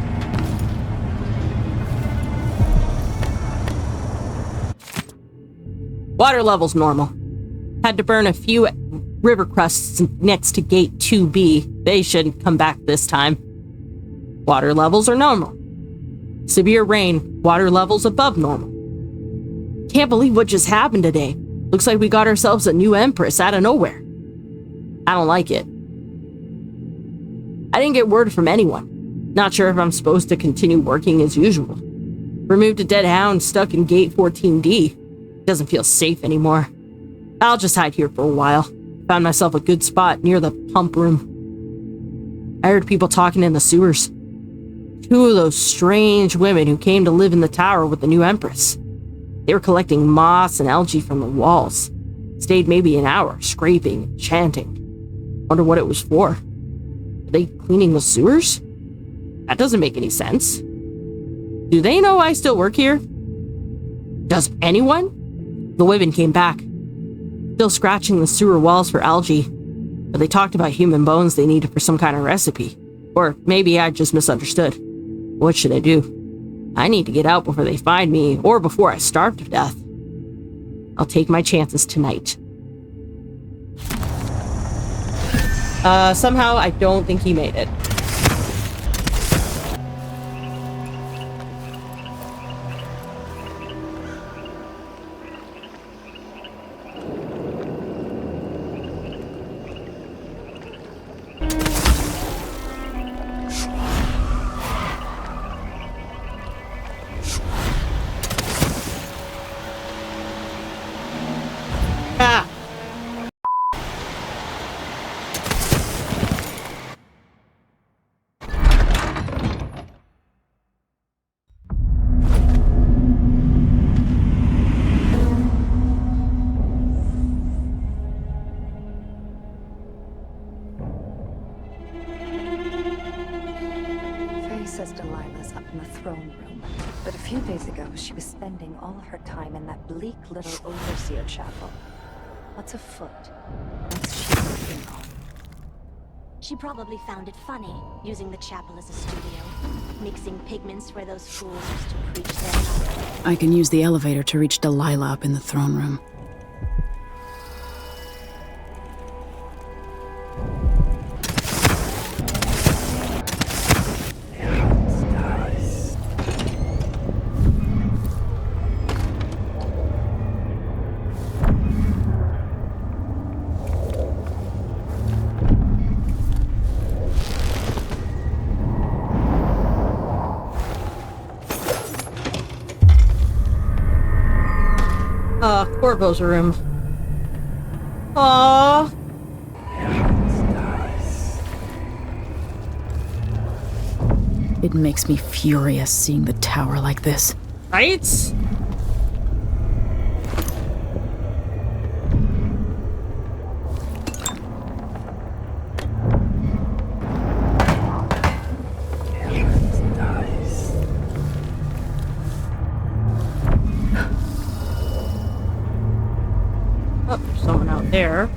Water level's normal. Had to burn a few river crusts next to gate 2B. They shouldn't come back this time. Water levels are normal. Severe rain, water levels above normal. Can't believe what just happened today. Looks like we got ourselves a new Empress out of nowhere. I don't like it. I didn't get word from anyone. Not sure if I'm supposed to continue working as usual. Removed a dead hound stuck in gate 14D. Doesn't feel safe anymore. I'll just hide here for a while. Found myself a good spot near the pump room. I heard people talking in the sewers. 2 of those strange women who came to live in the tower with the new Empress. They were collecting moss and algae from the walls. Stayed maybe an hour, scraping and chanting. Wonder what it was for. Are they cleaning the sewers? That doesn't make any sense. Do they know I still work here? Does anyone? The women came back. Still scratching the sewer walls for algae. But they talked about human bones they needed for some kind of recipe. Or maybe I just misunderstood. What should I do? I need to get out before they find me, or before I starve to death. I'll take my chances tonight. Somehow I don't think he made it. Says Delilah's up in the throne room, but a few days ago she was spending all of her time in that bleak little overseer chapel. What's afoot? What's she working on? She probably found it funny, using the chapel as a studio, mixing pigments where those fools used to preach their... I can use the elevator to reach Delilah up in the throne room. Corvo's room. Aww. It makes me furious seeing the tower like this. Right? Oh, there's someone out there.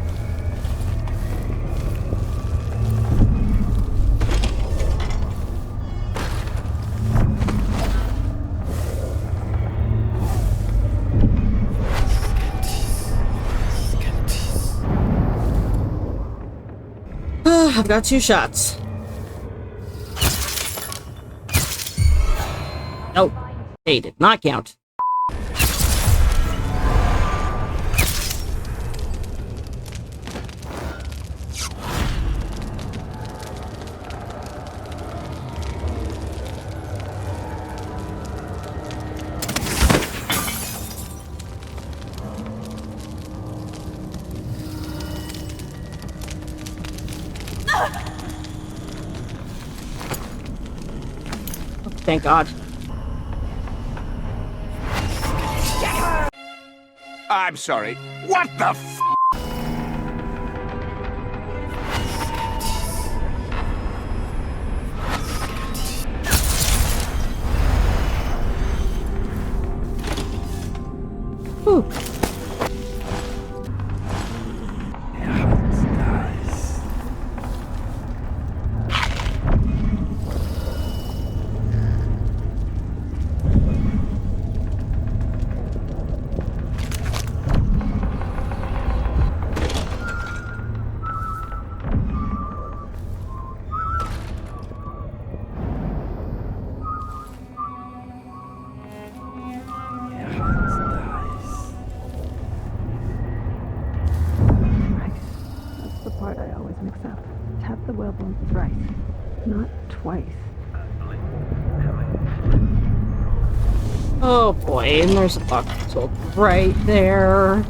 I've got 2 shots. Nope. They did not count. Thank God. I'm sorry. What the f? Whew. twice. Oh boy, and there's a bucket right there.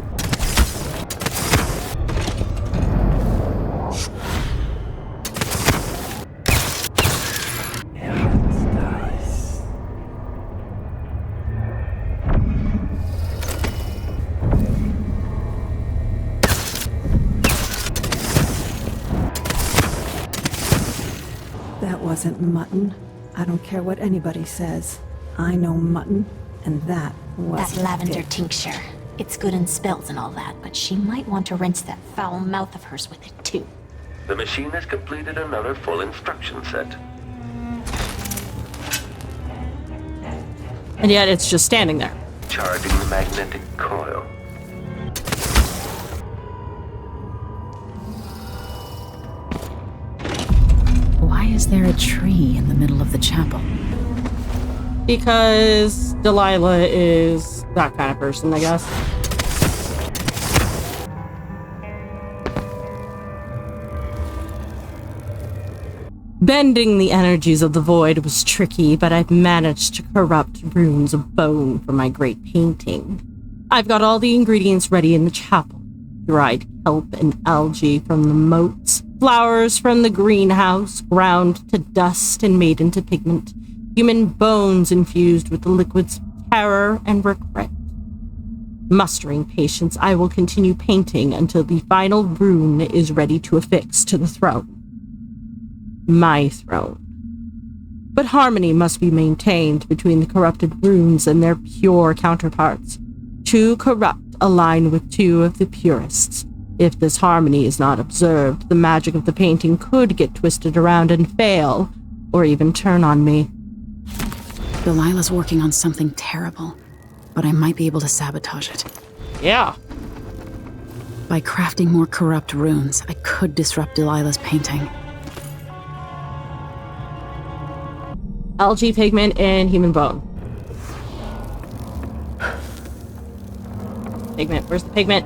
That wasn't mutton. I don't care what anybody says. I know mutton, and that was That lavender tincture. It's good in spells and all that, but she might want to rinse that foul mouth of hers with it too. The machine has completed another full instruction set. And yet it's just standing there. Charging the magnetic coil. Why is there a tree in the middle of the chapel? Because Delilah is that kind of person, I guess. Bending the energies of the void was tricky, but I've managed to corrupt runes of bone for my great painting. I've got all the ingredients ready in the chapel. Dried kelp and algae from the moats, flowers from the greenhouse, ground to dust and made into pigment, human bones infused with the liquids of terror and regret. Mustering patience, I will continue painting until the final rune is ready to affix to the throne. My throne. But harmony must be maintained between the corrupted runes and their pure counterparts. Two corrupt align with two of the purists. If this harmony is not observed, the magic of the painting could get twisted around and fail, or even turn on me. Delilah's working on something terrible, but I might be able to sabotage it. Yeah. By crafting more corrupt runes, I could disrupt Delilah's painting. Algae, pigment, and human bone. Pigment, where's the pigment?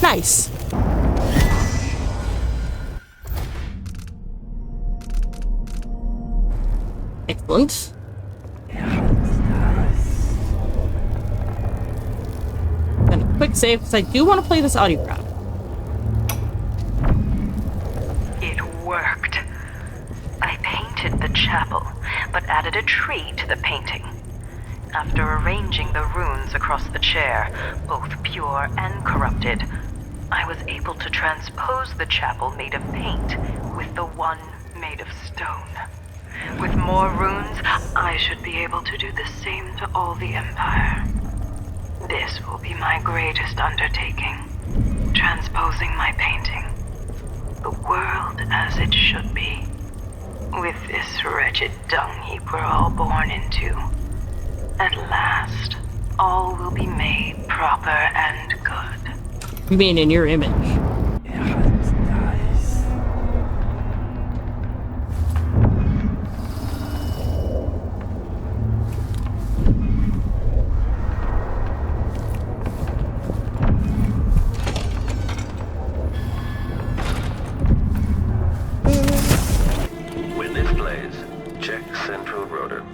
Nice. Excellent. Then a quick save, because I do want to play this audio grab. It worked. I painted the chapel, but added a tree to the painting. After arranging the runes across the chair, both pure and corrupted, I was able to transpose the chapel made of paint with the one made of stone. With more runes, I should be able to do the same to all the Empire. This will be my greatest undertaking, transposing my painting. The world as it should be. With this wretched dung heap we're all born into. At last, all will be made proper and good. You mean in your image? When this plays, check central rotor.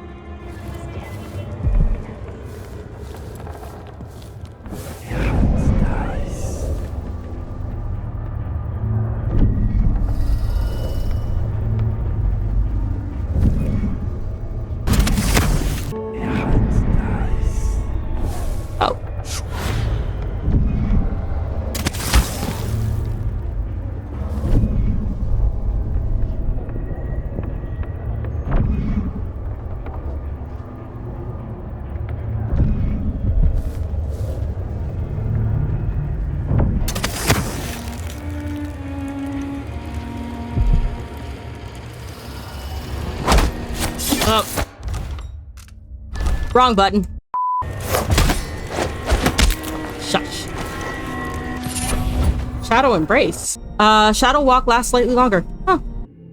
Oh. Wrong button. Shush. Shadow Embrace. Shadow Walk lasts slightly longer. Huh.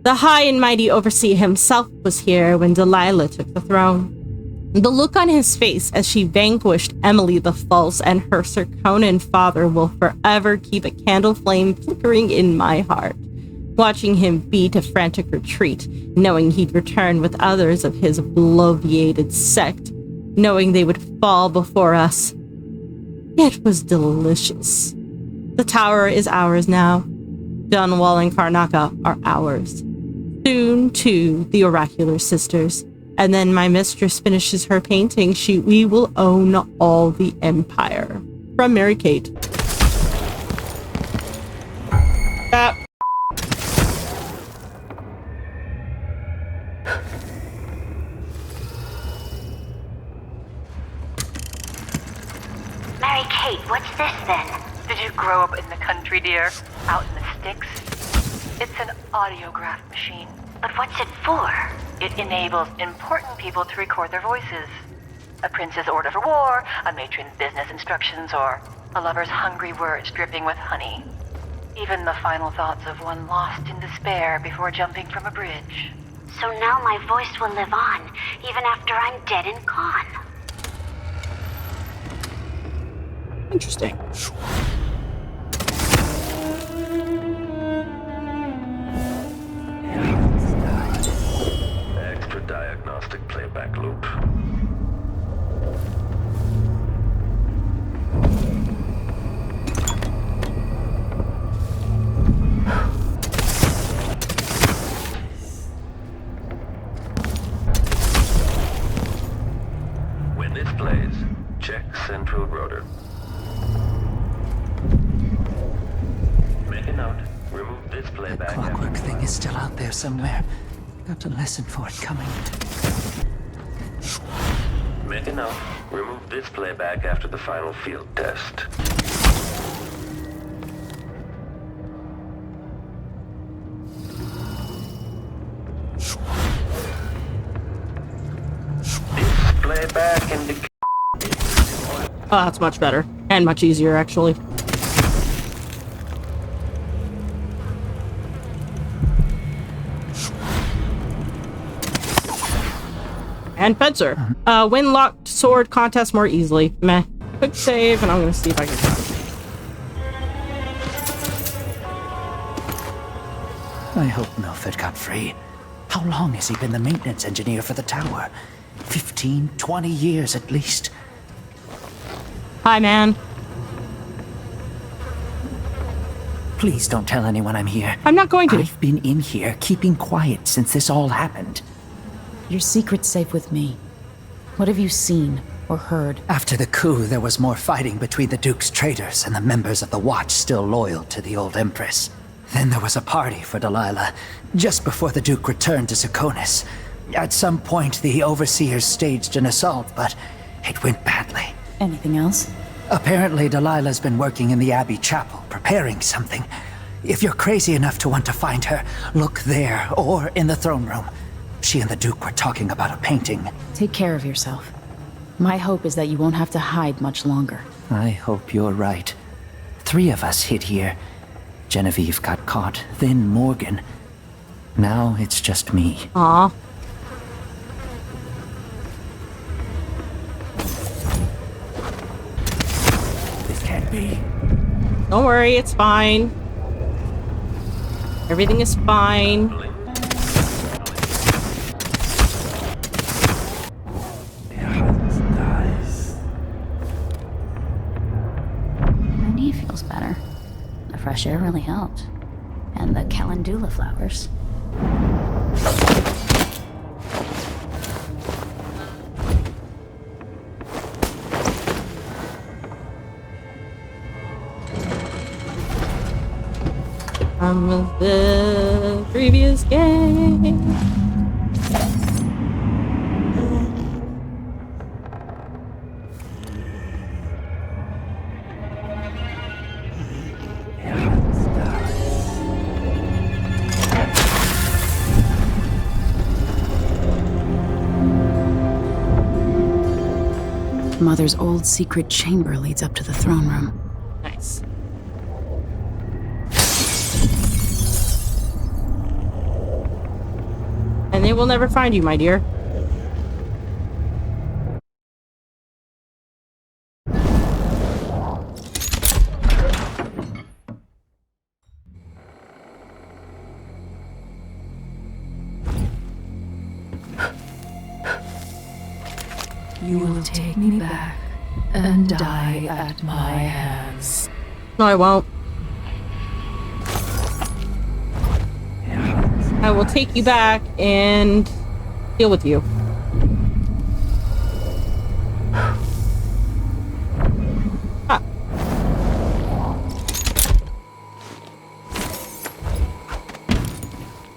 The High and Mighty Overseer himself was here when Delilah took the throne. The look on his face as she vanquished Emily the False and her Sir Conan father will forever keep a candle flame flickering in my heart. Watching him beat a frantic retreat, knowing he'd return with others of his bloviated sect, knowing they would fall before us. It was delicious. The tower is ours now. Dunwall and Karnaca are ours. Soon, too, the Oracular Sisters. And then my mistress finishes her painting, we will own all the empire. From Mary Kate. Mary Kate, what's this then? Did you grow up in the country, dear? Out in the sticks? It's an audiograph machine. But what's it for? It enables important people to record their voices. A prince's order for war, a matron's business instructions, or a lover's hungry words dripping with honey. Even the final thoughts of one lost in despair before jumping from a bridge. So now my voice will live on, even after I'm dead and gone. Interesting. Extra diagnostic playback loop. When this plays, check central rotor. Make a note. Remove this playback. That clockwork thing is still out there somewhere. Got to listen for it coming. Make a note. Remove this playback after the final field test. This playback indicates. Oh, that's much better. And much easier, actually. And Fencer. Win locked sword contest more easily. Meh. Quick save, and I'm gonna see if I can I hope Milford got free. How long has he been the maintenance engineer for the tower? 15, 20 years at least. Hi, man. Please don't tell anyone I'm here. I'm not going to. I've been in here keeping quiet since this all happened. Your secret's safe with me. What have you seen or heard? After the coup, there was more fighting between the Duke's traitors and the members of the Watch still loyal to the old Empress. Then there was a party for Delilah, just before the Duke returned to Serkonis. At some point, the Overseers staged an assault, but it went badly. Anything else? Apparently, Delilah's been working in the Abbey Chapel, preparing something. If you're crazy enough to want to find her, look there, or in the throne room. She and the Duke were talking about a painting. Take care of yourself. My hope is that you won't have to hide much longer. I hope you're right. 3 of us hid here. Genevieve got caught, then Morgan. Now it's just me. Aw. This can't be. Don't worry, it's fine. Everything is fine. My knee feels better. The fresh air really helped. And the calendula flowers. From the previous game. Mother's old secret chamber leads up to the throne room. Nice. They will never find you, my dear. You will take me back and die at my hands. No, I won't. I will take you back and deal with you. Ah.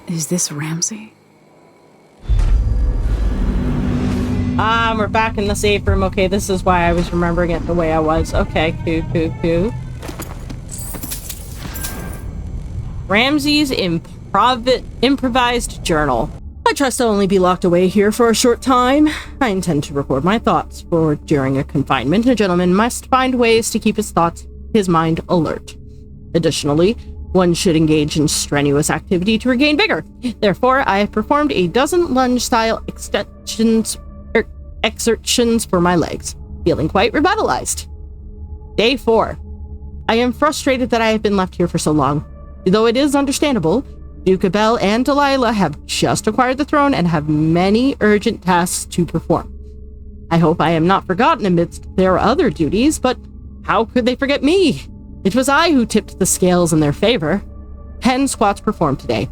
Is this Ramsey? We're back in the safe room. Okay, this is why I was remembering it the way I was. Okay, cool. Ramsey's improvised journal. I trust I'll only be locked away here for a short time. I intend to record my thoughts, for during a confinement, a gentleman must find ways to keep his mind alert. Additionally, one should engage in strenuous activity to regain vigor. Therefore, I have performed a dozen lunge-style exertions for my legs, feeling quite revitalized. Day 4. I am frustrated that I have been left here for so long. Though it is understandable, Duke Abel and Delilah have just acquired the throne and have many urgent tasks to perform. I hope I am not forgotten amidst their other duties, but how could they forget me? It was I who tipped the scales in their favor. 10 squats performed today.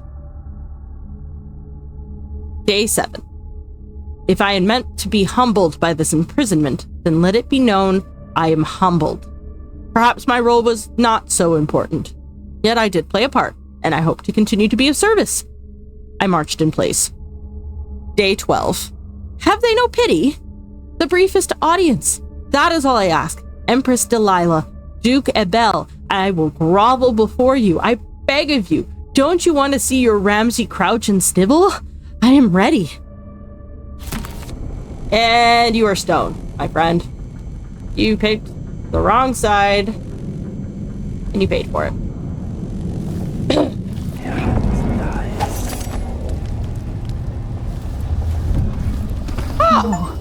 Day 7. If I am meant to be humbled by this imprisonment, then let it be known I am humbled. Perhaps my role was not so important. Yet I did play a part, and I hope to continue to be of service. I marched in place. Day 12. Have they no pity? The briefest audience. That is all I ask. Empress Delilah, Duke Abel, I will grovel before you. I beg of you. Don't you want to see your Ramsey crouch and snivel? I am ready. And you are stoned, my friend. You picked the wrong side, and you paid for it. Oh!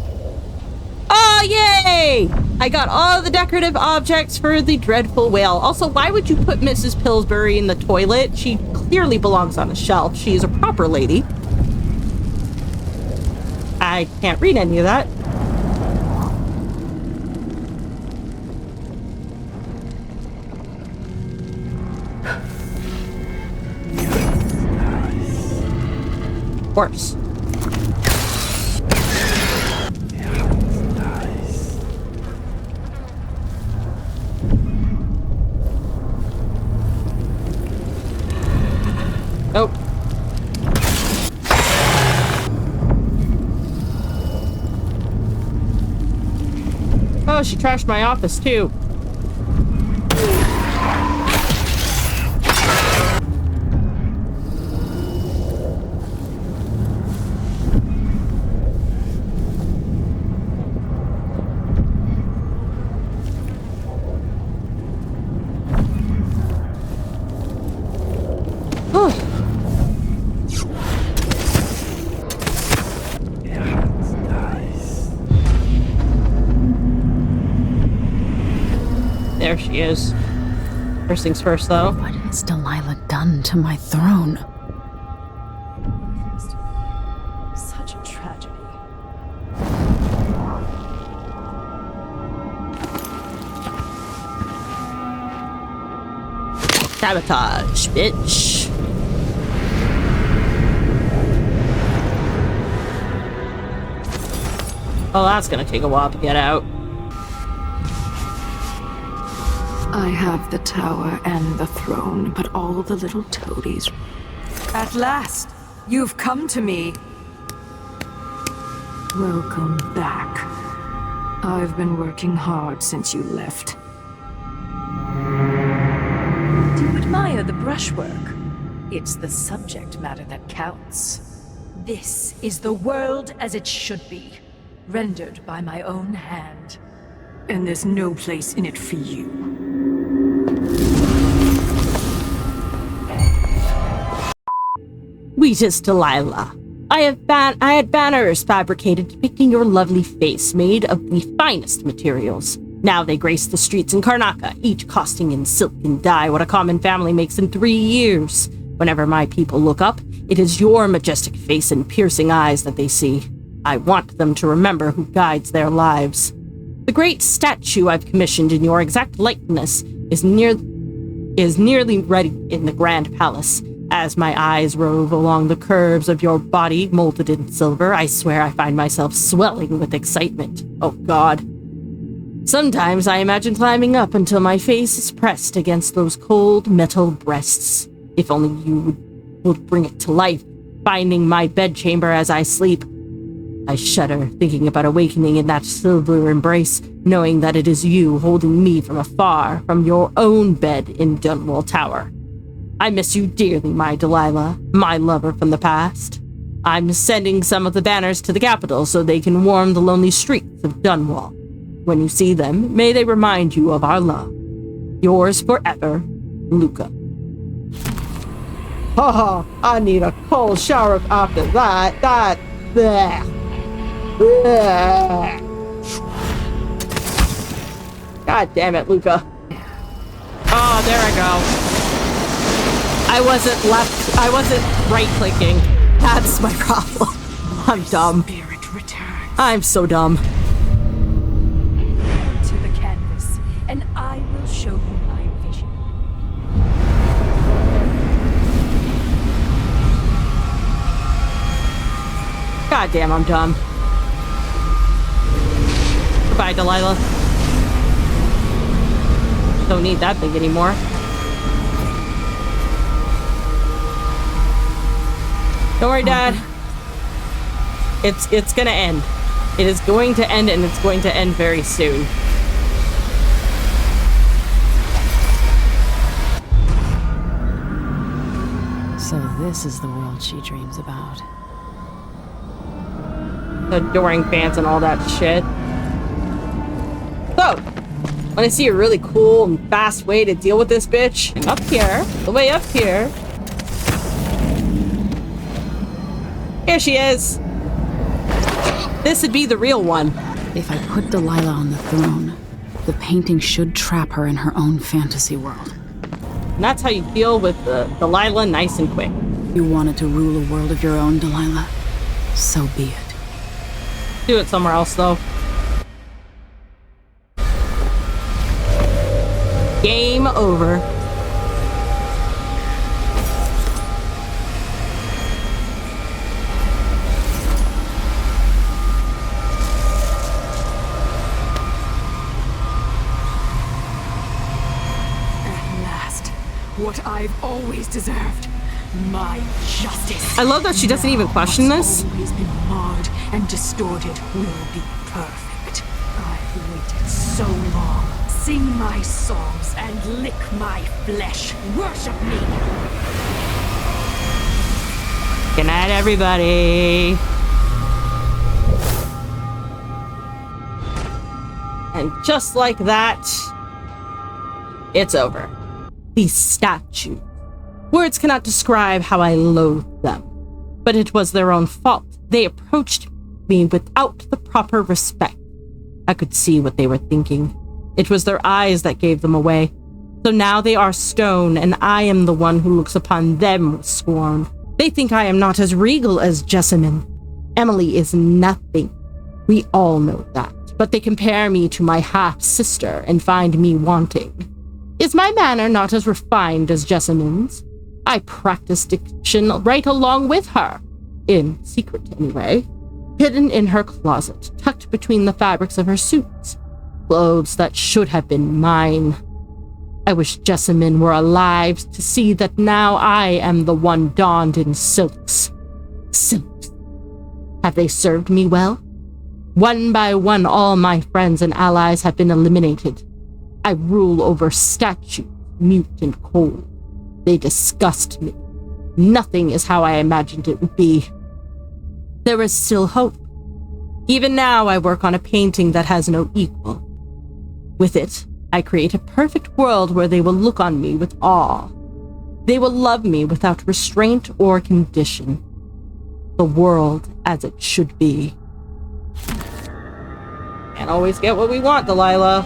Oh, yay! I got all the decorative objects for the dreadful whale. Also, why would you put Mrs. Pillsbury in the toilet? She clearly belongs on a shelf. She is a proper lady. I can't read any of that. Horse. Nope. Oh, she trashed my office too. There she is. First things first, though. What has Delilah done to my throne? Such a tragedy. Sabotage, bitch. Oh, that's gonna take a while to get out. I have the tower and the throne, but all the little toadies. At last, you've come to me. Welcome back. I've been working hard since you left. Do you admire the brushwork? It's the subject matter that counts. This is the world as it should be, rendered by my own hand. And there's no place in it for you. Sweetest Delilah, I had banners fabricated depicting your lovely face made of the finest materials. Now they grace the streets in Karnaca, each costing in silk and dye what a common family makes in 3 years. Whenever my people look up, it is your majestic face and piercing eyes that they see. I want them to remember who guides their lives. The great statue I've commissioned in your exact likeness is nearly ready in the Grand Palace. As my eyes rove along the curves of your body molded in silver, I swear I find myself swelling with excitement. Oh God. Sometimes I imagine climbing up until my face is pressed against those cold metal breasts. If only you would bring it to life, finding my bedchamber as I sleep. I shudder, thinking about awakening in that silver embrace, knowing that it is you holding me from afar, from your own bed in Dunwall Tower. I miss you dearly, my Delilah, my lover from the past. I'm sending some of the banners to the capital so they can warm the lonely streets of Dunwall. When you see them, may they remind you of our love. Yours forever, Luca. Haha, I need a cold shower after that. Bleh. God damn it, Luca. Oh, there I go. I wasn't right-clicking. That's my problem. I'm dumb. I'm so dumb. To the canvas, and I will show you my vision. God damn, I'm dumb. Goodbye, Delilah. Don't need that thing anymore. Don't worry, Dad. It's gonna end. It is going to end, and it's going to end very soon. So this is the world she dreams about. Adoring fans and all that shit. So, want to see a really cool and fast way to deal with this bitch? Up here. The way up here. Here she is. This would be the real one. If I put Delilah on the throne, the painting should trap her in her own fantasy world. And that's how you deal with Delilah nice and quick. You wanted to rule a world of your own, Delilah. So be it. Do it somewhere else, though. Game over. What I've always deserved. My justice. I love that she doesn't even question this. What's always been marred and distorted will be perfect. I've waited so long. Sing my songs and lick my flesh. Worship me. Good night, everybody. And just like that, it's over. These statues. Words cannot describe how I loathe them. But it was their own fault. They approached me without the proper respect. I could see what they were thinking. It was their eyes that gave them away. So now they are stone, and I am the one who looks upon them with scorn. They think I am not as regal as Jessamine. Emily is nothing. We all know that. But they compare me to my half-sister and find me wanting. Is my manner not as refined as Jessamine's? I practice diction right along with her. In secret, anyway. Hidden in her closet, tucked between the fabrics of her suits. Clothes that should have been mine. I wish Jessamine were alive to see that now I am the one donned in silks. Silks. Have they served me well? One by one, all my friends and allies have been eliminated. I rule over statues, mute and cold. They disgust me. Nothing is how I imagined it would be. There is still hope. Even now, I work on a painting that has no equal. With it, I create a perfect world where they will look on me with awe. They will love me without restraint or condition. the world as it should be. Can't always get what we want, Delilah.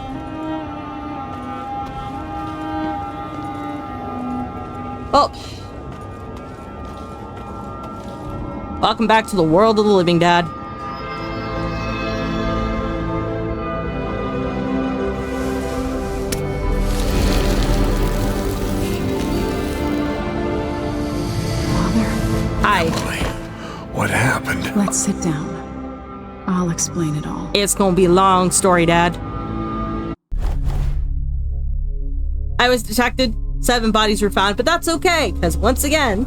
Well, welcome back to the world of the living, Dad. Hi. What happened? Let's sit down. I'll explain it all. It's gonna be a long story, Dad. I was detected. 7 bodies were found, but that's okay, because once again,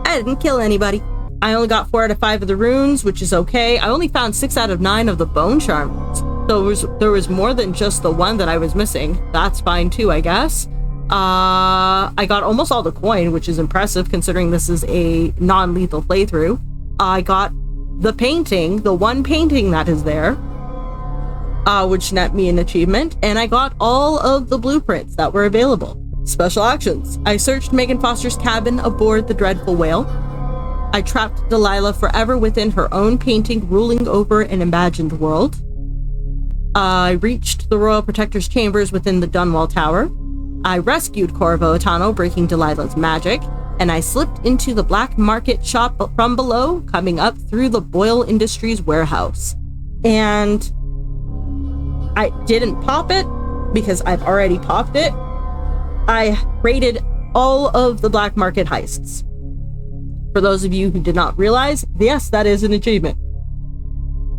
I didn't kill anybody. I only got 4 out of 5 of the runes, which is okay. I only found 6 out of 9 of the bone charms. So there was more than just the one that I was missing. That's fine too, I guess. I got almost all the coin, which is impressive considering this is a non-lethal playthrough. I got the painting, the one painting that is there, which net me an achievement, and I got all of the blueprints that were available. Special actions. I searched Megan Foster's cabin aboard the Dreadful Whale. I trapped Delilah forever within her own painting, ruling over an imagined world. I reached the Royal Protector's chambers within the Dunwall Tower. I rescued Corvo Atano, breaking Delilah's magic, and I slipped into the black market shop from below, coming up through the Boyle Industries warehouse. And I didn't pop it because I've already popped it. I raided all of the black market heists. For those of you who did not realize, yes, that is an achievement.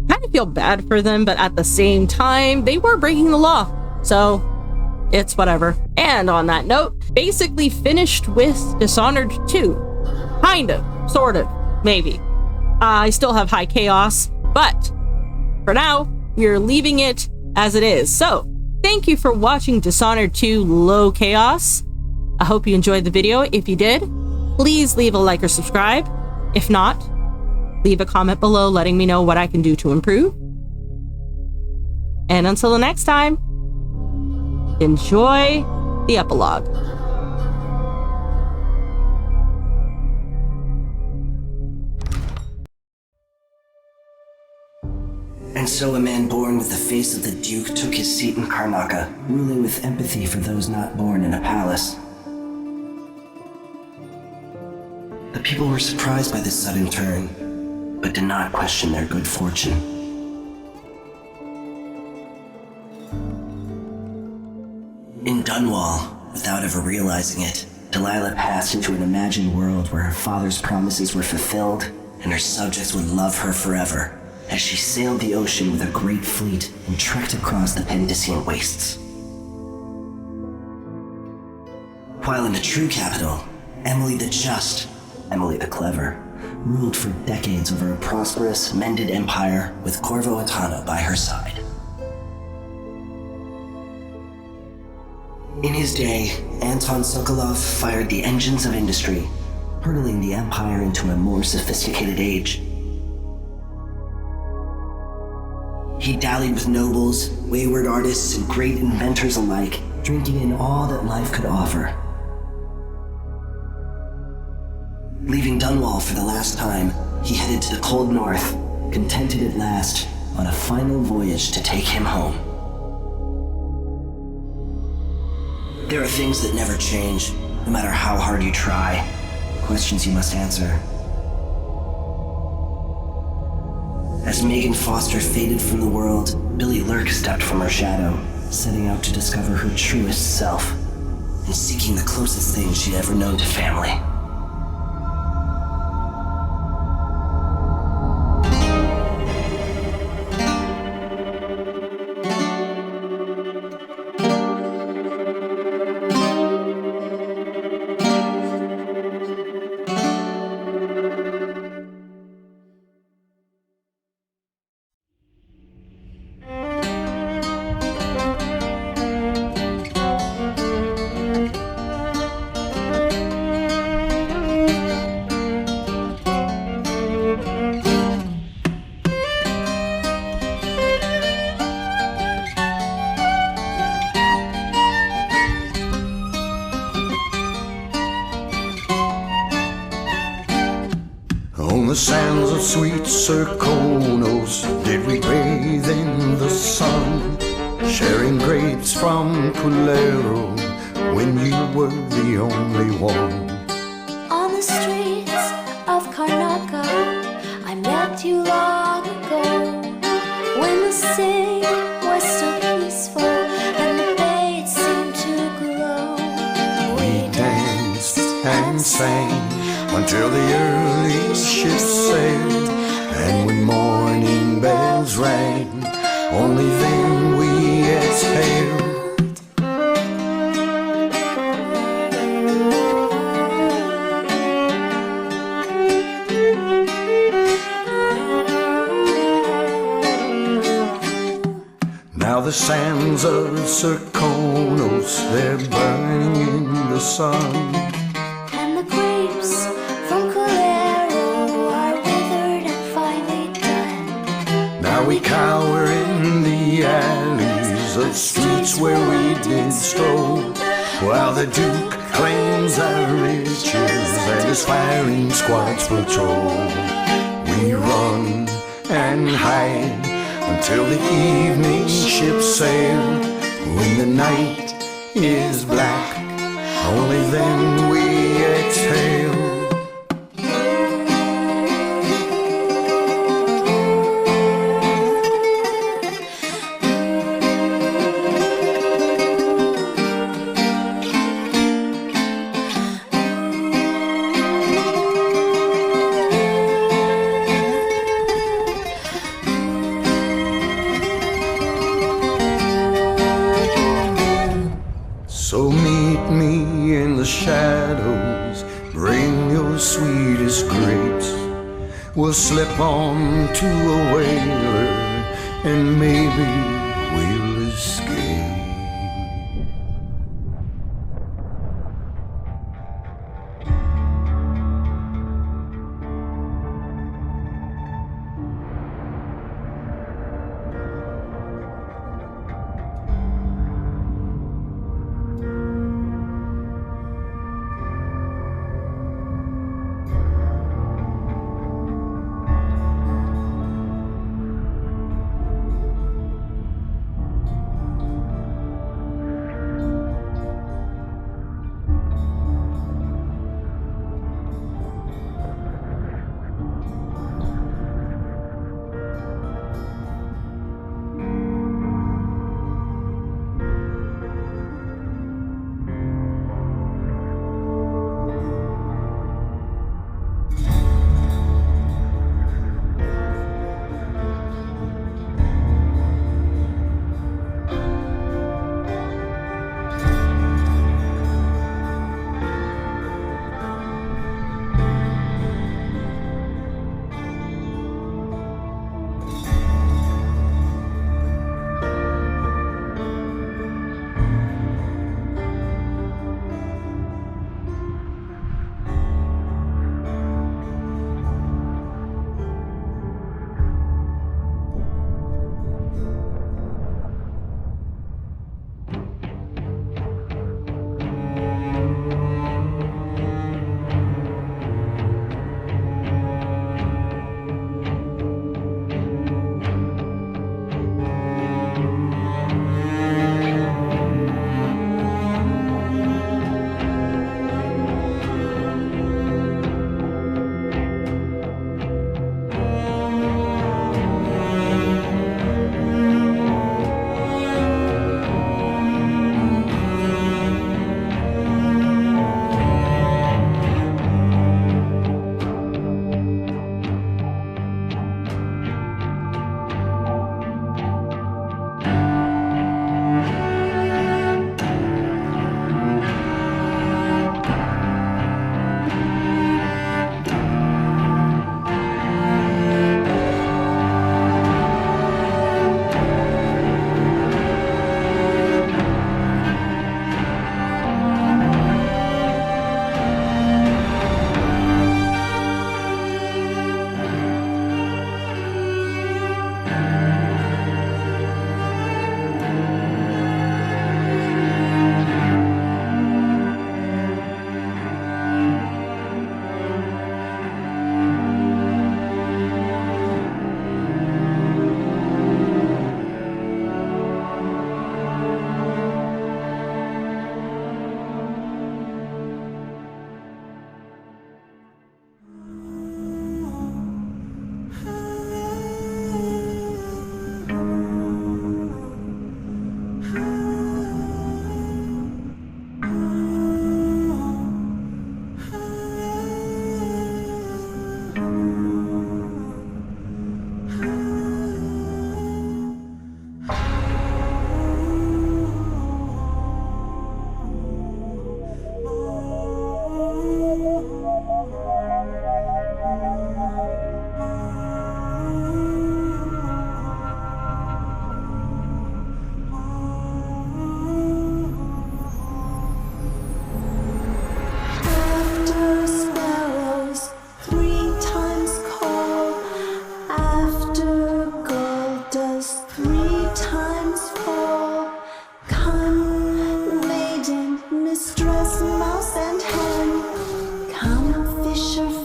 I kind of feel bad for them, but at the same time, they were breaking the law. So it's whatever. And on that note, basically finished with Dishonored 2. Kind of, sort of, maybe. I still have high chaos, but for now, we're leaving it as it is. So thank you for watching Dishonored 2 Low Chaos. I hope you enjoyed the video. If you did, please leave a like or subscribe. If not, leave a comment below letting me know what I can do to improve. And until the next time, enjoy the epilogue. And so a man born with the face of the Duke took his seat in Karnaca, ruling with empathy for those not born in a palace. The people were surprised by this sudden turn, but did not question their good fortune. In Dunwall, without ever realizing it, Delilah passed into an imagined world where her father's promises were fulfilled and her subjects would love her forever, as she sailed the ocean with a great fleet and trekked across the Pendician wastes. While in the true capital, Emily the Just, Emily the Clever, ruled for decades over a prosperous, mended empire with Corvo Atano by her side. In his day, Anton Sokolov fired the engines of industry, hurtling the empire into a more sophisticated age. He dallied with nobles, wayward artists, and great inventors alike, drinking in all that life could offer. Leaving Dunwall for the last time, he headed to the cold north, contented at last, on a final voyage to take him home. There are things that never change, no matter how hard you try. Questions you must answer. As Megan Foster faded from the world, Billy Lurk stepped from her shadow, setting out to discover her truest self, and seeking the closest thing she'd ever known to family. sands of sweet Serkonos did we bathe in the sun, sharing grapes from Pulero when you were the only one. On the streets of Karnaca, I met you long ago, when the city was so peaceful and the bay seemed to glow. We danced and sang until the early ships sailed, and when morning bells rang, only then we exhaled. Now the sands of Serkonos, they're burning in the sun, And the grapes from Colero are withered and finely done. now we cower in the alleys of streets where we did stroll, while the Duke claims our riches and his firing squads patrol. We run and hide until the evening ships sail. When the night is black, only then we exhale. So meet me in the shadows, bring your sweetest grapes. We'll slip on to a whaler, and maybe we'll escape. wish of